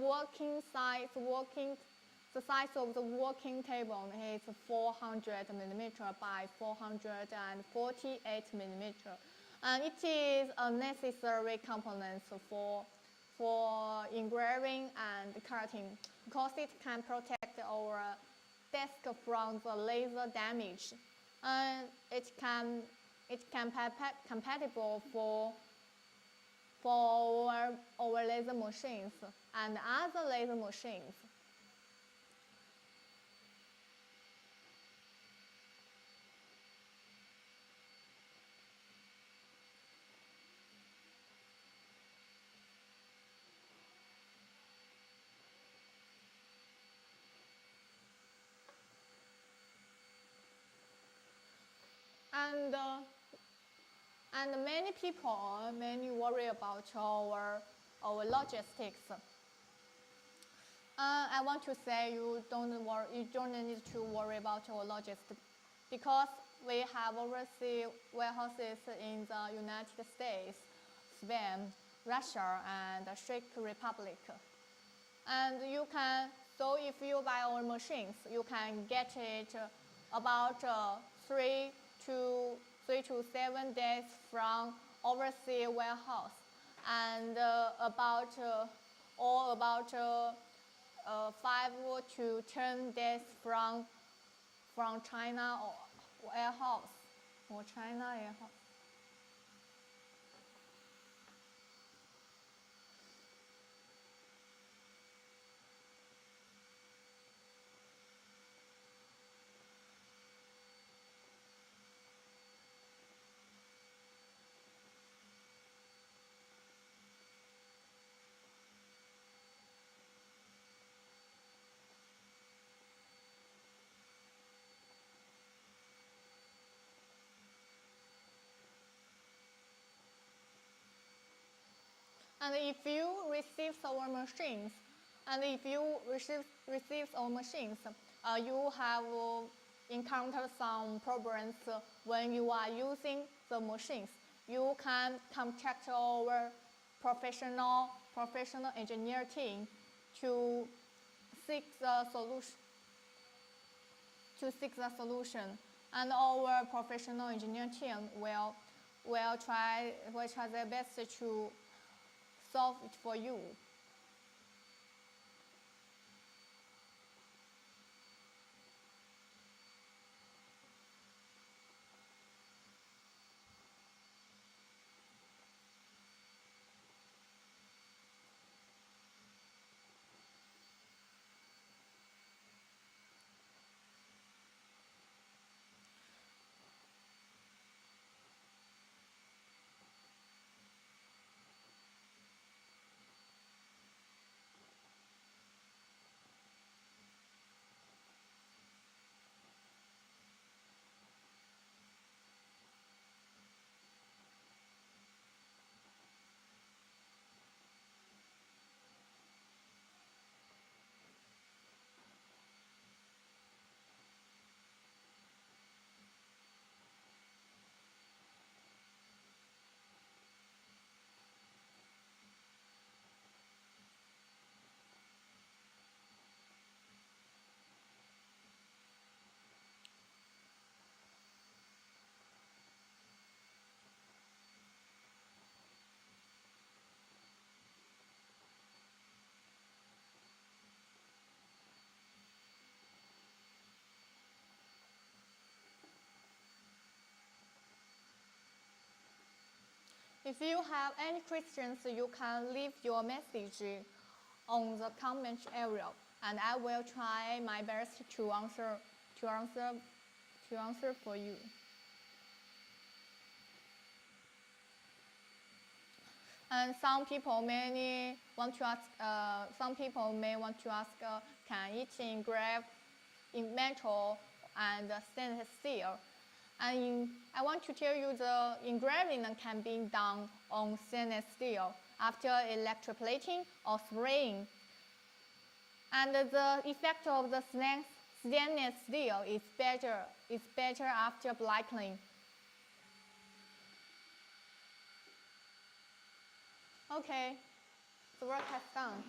size of the working table is 400 millimeter by 448 millimeter. And it is a necessary component for engraving and cutting, because it can protect our desk from the laser damage. And it can compatible for our laser machines and other laser machines. And many people worry about our logistics. I want to say you don't need to worry about our logistics, because we have overseas warehouses in the United States, Spain, Russia and the Czech Republic. And you can, so if you buy our machines, you can get it about 3 to 7 days from overseas warehouse, and about 5 to 10 days from China or warehouse or China warehouse. And if you receive our machines, you have encountered some problems when you are using the machines. You can contact our professional engineer team to seek the solution. And our professional engineer team will try their best to solve it for you. If you have any questions, you can leave your message on the comment area, and I will try my best to answer for you. And some people may want to ask, can it engrave in metal and stainless steel? And I want to tell you the engraving can be done on stainless steel after electroplating or spraying. And the effect of the stainless steel is better after blackening. Okay, the work has done.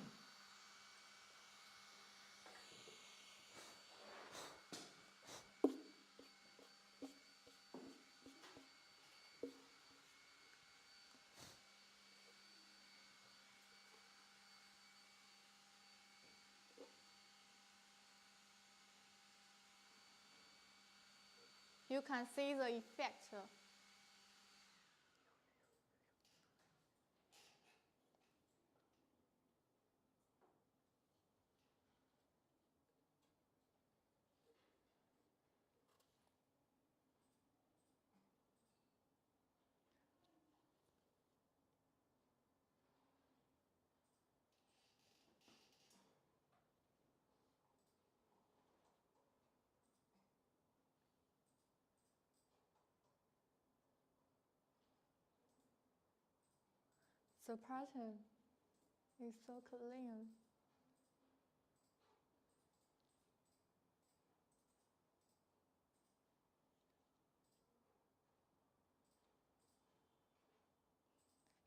You can see the effect. The pattern is so clean.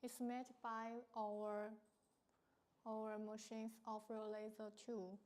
It's made by our machine's Aufero Laser 2.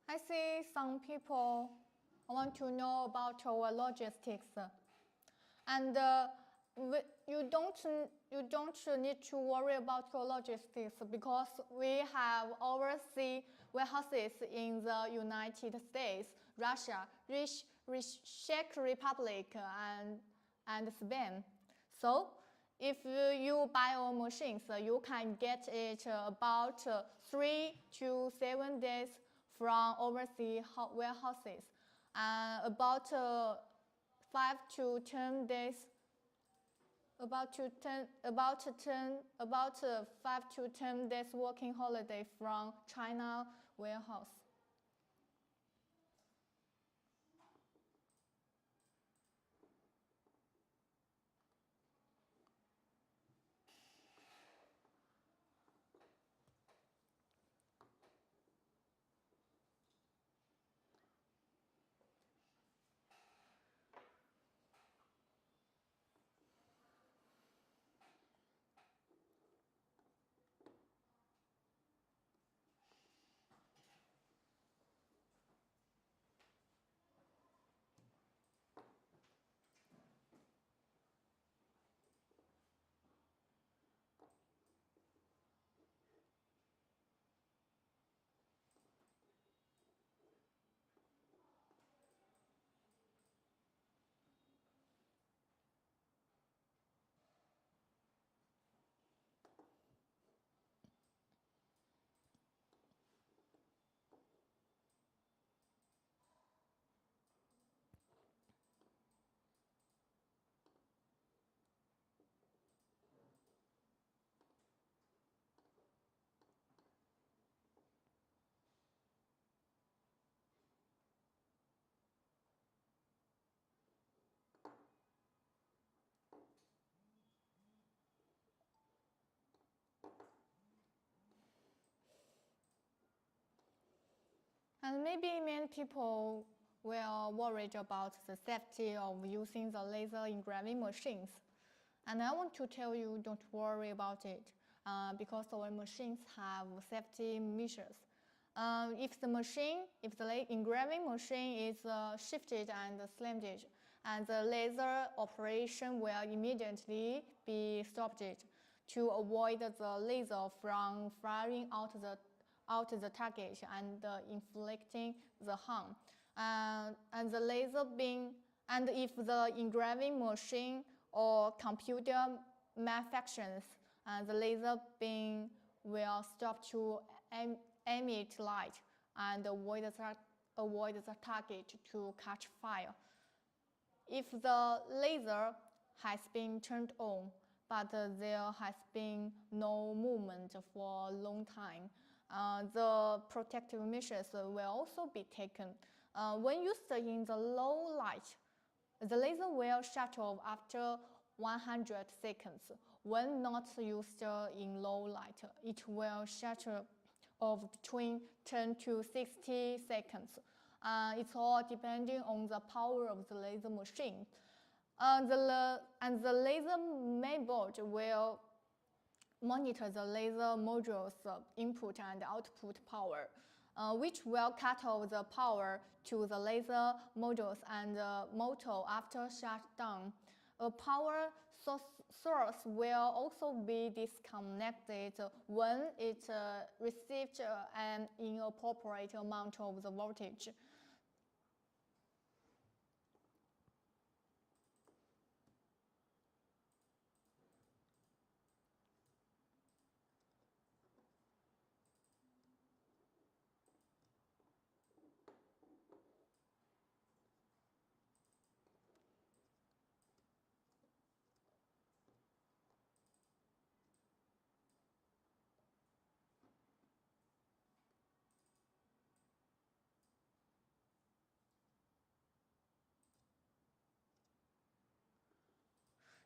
I see some people want to know about our logistics, and you don't need to worry about your logistics because we have overseas warehouses in the United States, Russia, Czech Republic, and Spain. So if you buy our machines, you can get it about 3 to 7 days from overseas warehouses, about 5 to 10 days, about 5 to 10 days working holiday from China warehouse. And maybe many people were worried about the safety of using the laser engraving machines. And I want to tell you, don't worry about it, because our machines have safety measures. If the engraving machine is shifted and slammed, and the laser operation will immediately be stopped to avoid the laser from firing out the target and inflicting the harm. And if the engraving machine or computer malfunctions, the laser beam will stop to emit light and avoid the target to catch fire. If the laser has been turned on, but there has been no movement for a long time, the protective measures will also be taken. When used in the low light, the laser will shut off after 100 seconds. When not used in low light, it will shut off between 10 to 60 seconds. It's all depending on the power of the laser machine. And the laser mainboard will monitor the laser module's input and output power, which will cut off the power to the laser modules and motor after shutdown. A power source will also be disconnected when it receives an inappropriate amount of the voltage.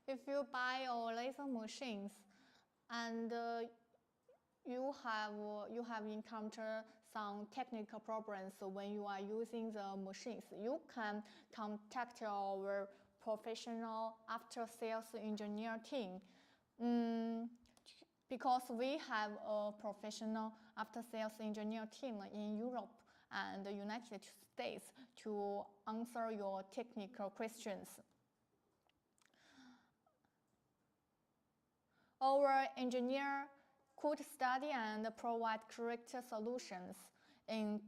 If you buy a laser machines and you have encountered some technical problems when you are using the machines, you can contact our professional after-sales engineer team. Because we have a professional after-sales engineer team in Europe and the United States to answer your technical questions. Our engineer could study and provide correct solutions in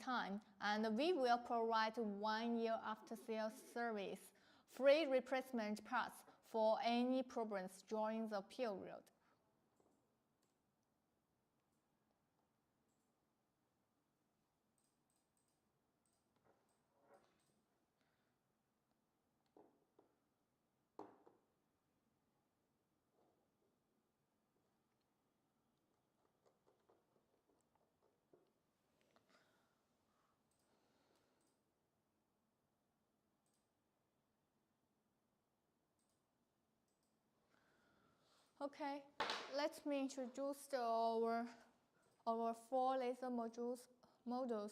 time, and we will provide 1 year after-sales service, free replacement parts for any problems during the period. Okay, let me introduce our 4 laser models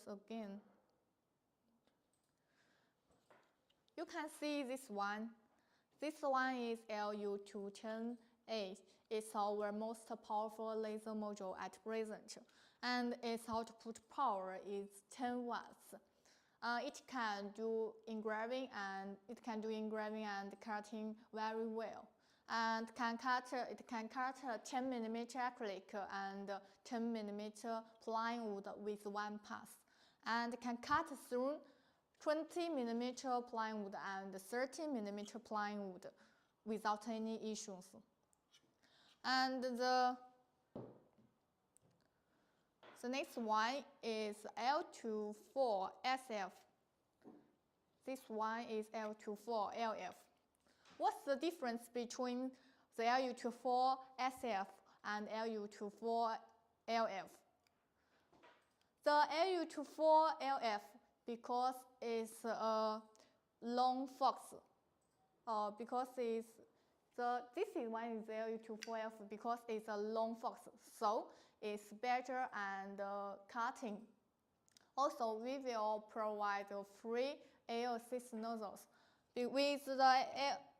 again. You can see this one. This one is LU210A. It's our most powerful laser module at present, and its output power is 10 watts. It can do engraving and cutting very well. And it can cut 10 mm acrylic and 10 mm plywood with one pass, and it can cut through 20 mm plywood and 30 mm plywood without any issues. And the next one is L24SF. This one is L24LF. What's the difference between the LU24SF and LU24LF? The LU24LF, because it's a long fox, this one is LU24F because it's a long fox, so it's better and cutting. Also, we will provide free AL6 nozzles. With the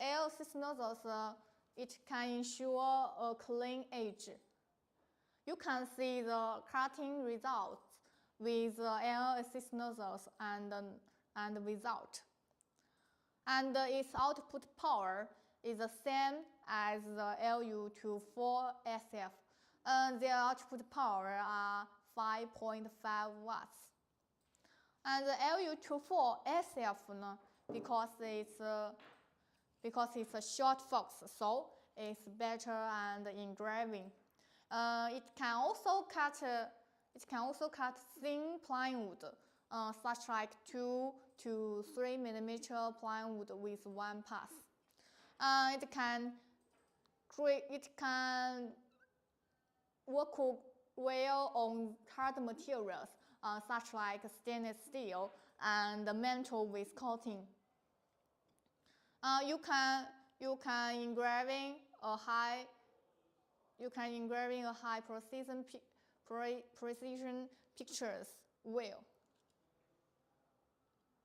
AL6 nozzles, it can ensure a clean edge. You can see the cutting results with the AL6 nozzles and without. And its output power is the same as the LU24SF. Their output power are 5.5 watts. And the LU24SF, because it's a short fox, so it's better and engraving. It can also cut thin plywood, such like 2 to 3 mm plywood with one pass. It can work well on hard materials, such like stainless steel and metal with coating. You can engraving a high precision pictures well.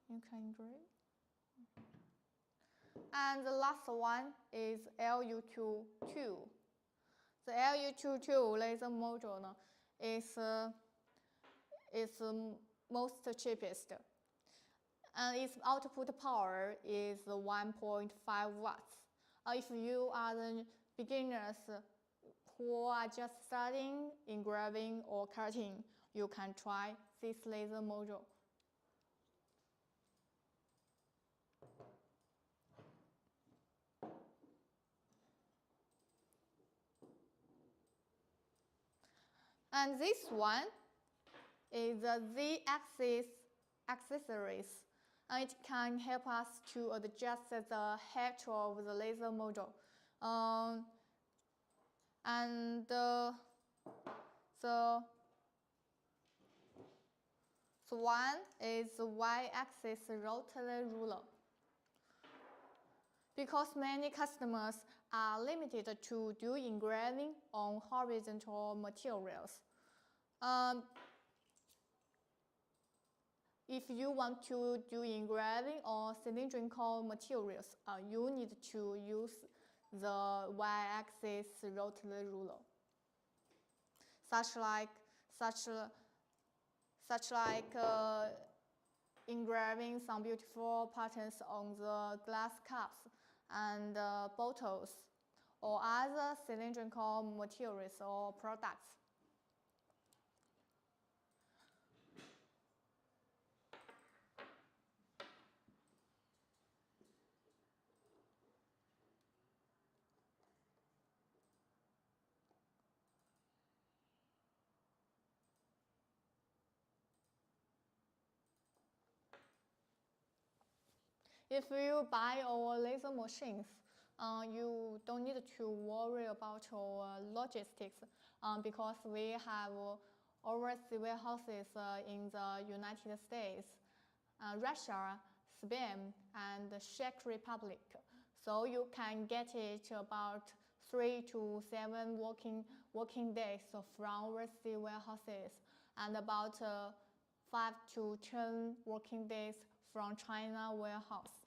You can engrave. And the last one is LU22. The LU22 laser module is most cheapest. and its output power is 1.5 watts. If you are the beginners who are just starting engraving or cutting, you can try this laser module. And this one is the Z-axis accessories. And it can help us to adjust the height of the laser module. So one is the Y-axis rotary ruler. Because many customers are limited to do engraving on horizontal materials. If you want to do engraving on cylindrical materials, you need to use the Y-axis rotary ruler, such like engraving some beautiful patterns on the glass cups and bottles, or other cylindrical materials or products. If you buy our laser machines, you don't need to worry about our logistics because we have overseas warehouses in the United States, Russia, Spain, and the Czech Republic. So you can get it about 3 to 7 working days from overseas warehouses, and about 5 to 10 working days from China warehouse.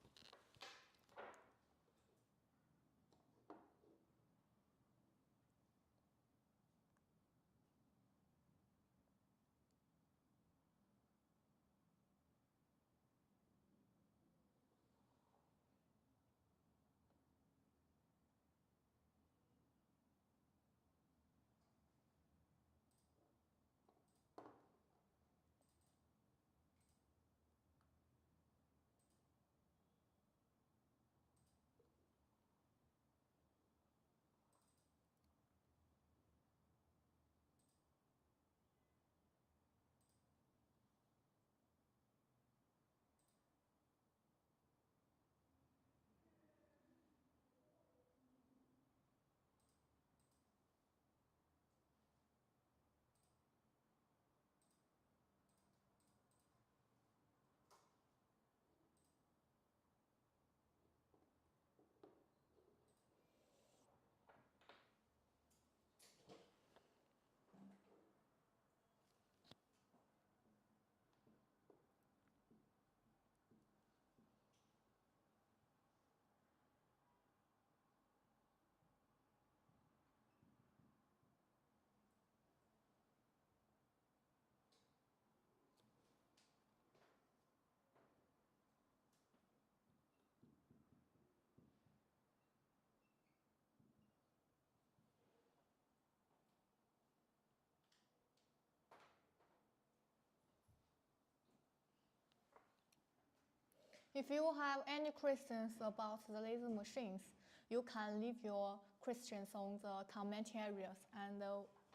If you have any questions about the laser machines, you can leave your questions on the comment areas, and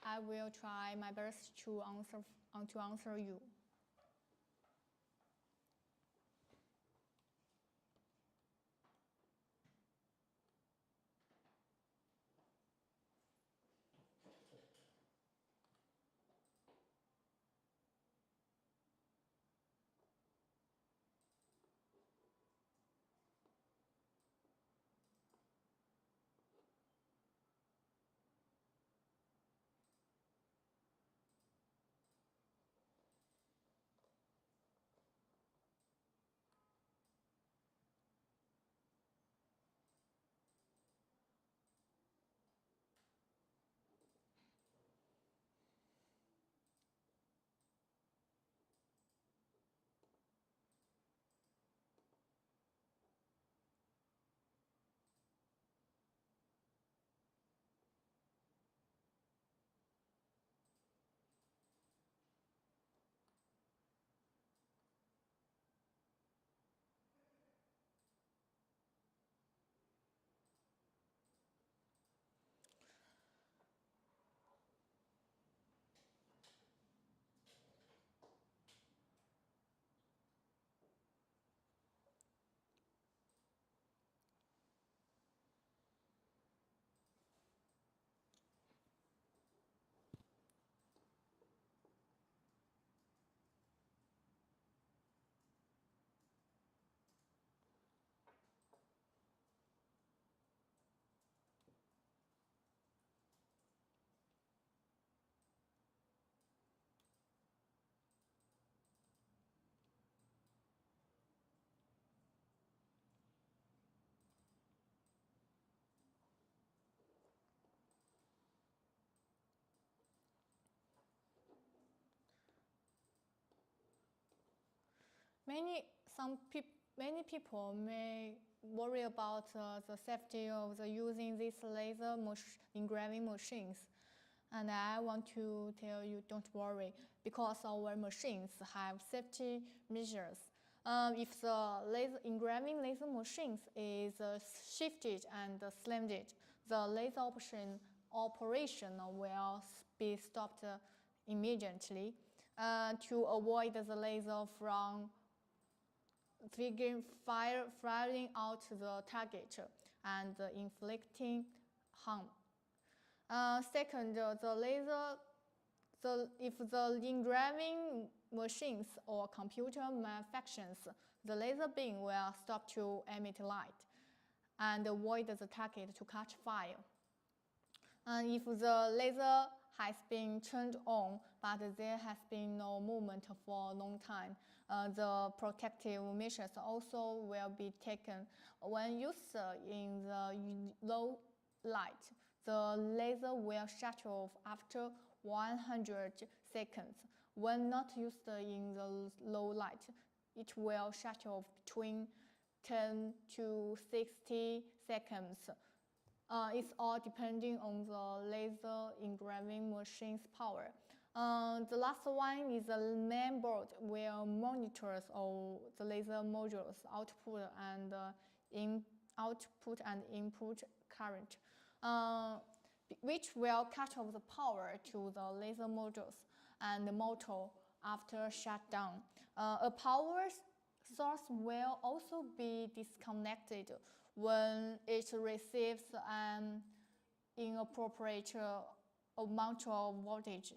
I will try my best to answer you. Many people may worry about the safety of using these engraving machines. And I want to tell you, don't worry, because our machines have safety measures. If the engraving laser machines is shifted and slammed, the laser operation will be stopped immediately to avoid the laser from firing out the target and inflicting harm. Second, if the engraving machines or computer malfunctions, the laser beam will stop to emit light and avoid the target to catch fire. And if the laser has been turned on, but there has been no movement for a long time, the protective measures also will be taken. When used in the low light, the laser will shut off after 100 seconds. When not used in the low light, it will shut off between 10 to 60 seconds. It's all depending on the laser engraving machine's power. The last one is the main board, where monitors all the laser modules output and input current, which will cut off the power to the laser modules and the motor after shutdown. A power source will also be disconnected when it receives an inappropriate amount of voltage.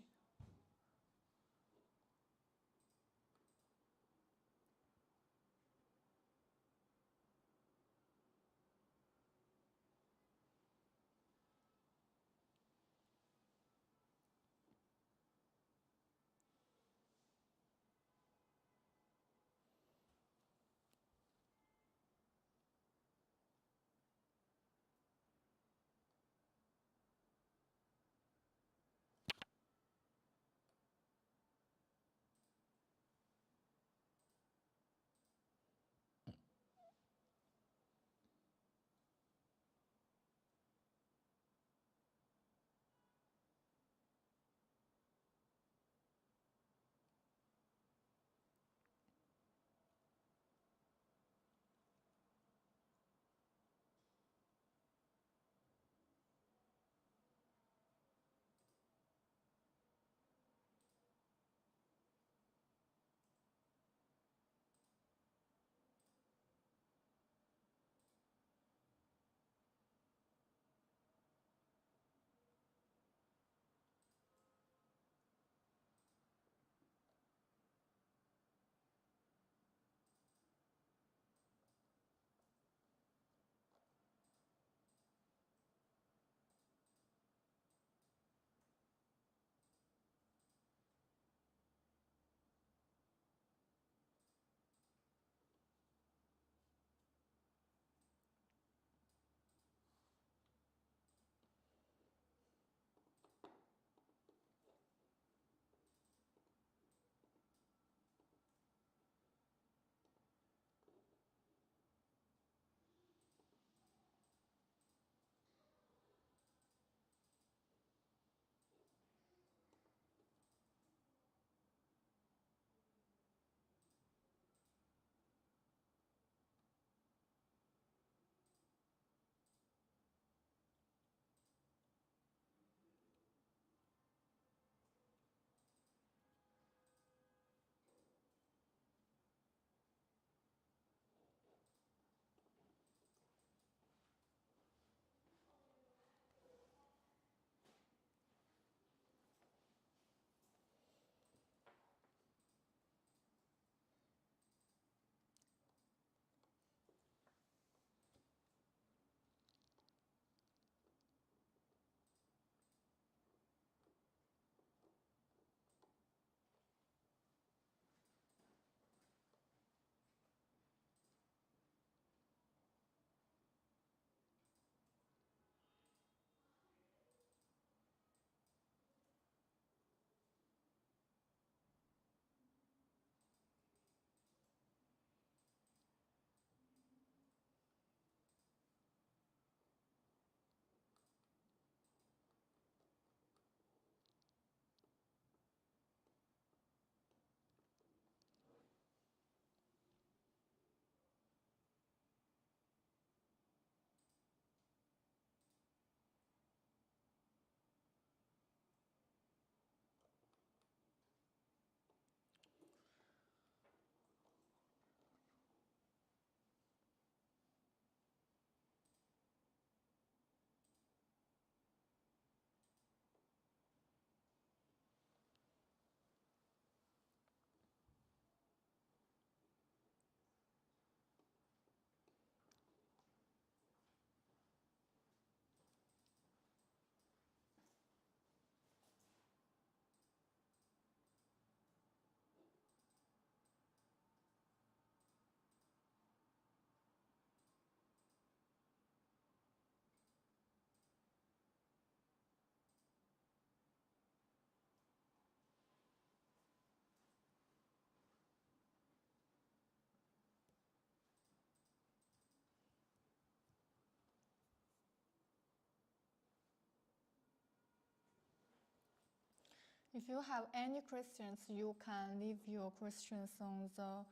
If you have any questions, you can leave your questions on the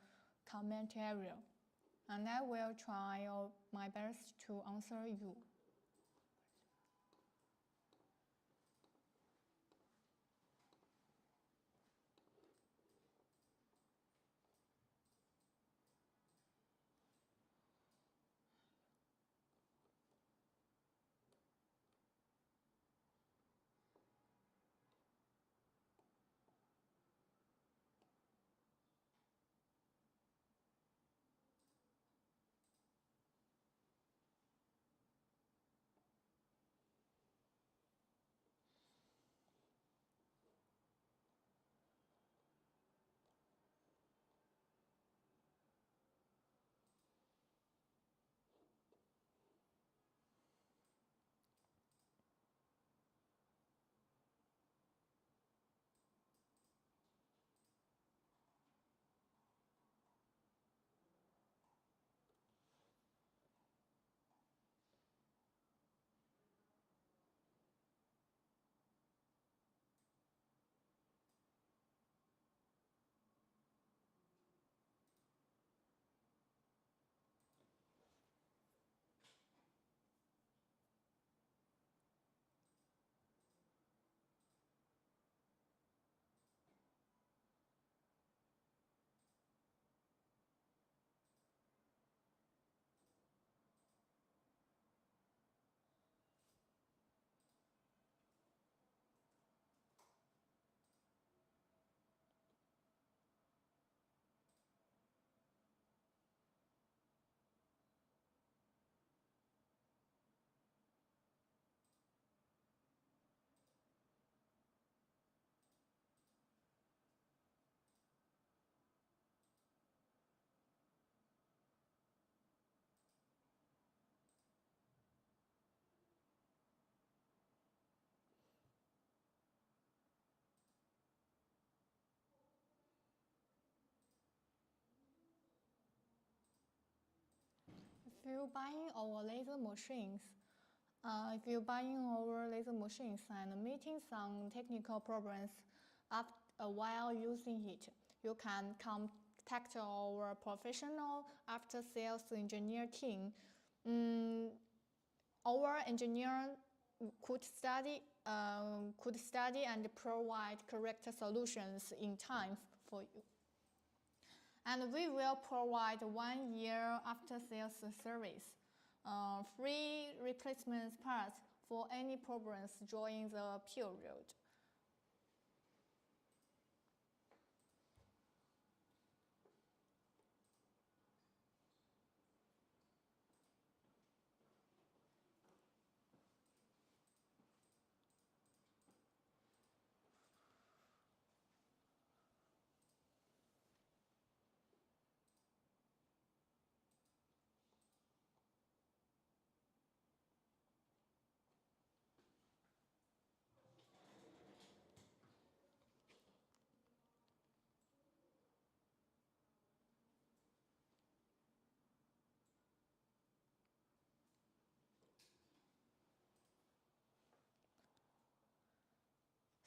comment area, and I will try my best to answer you. If you're buying our laser machines, and meeting some technical problems while using it, you can contact our professional after-sales engineer team. Our engineer could study and provide correct solutions in time for you. And we will provide 1 year after-sales service, free replacement parts for any problems during the period.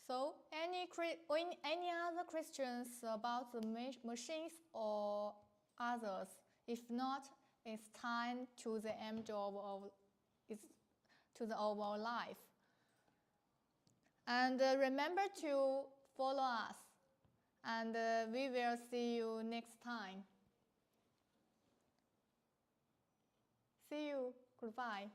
So, any other questions about the machines or others? If not, it's time to the end of our life. And remember to follow us, and we will see you next time. See you. Goodbye.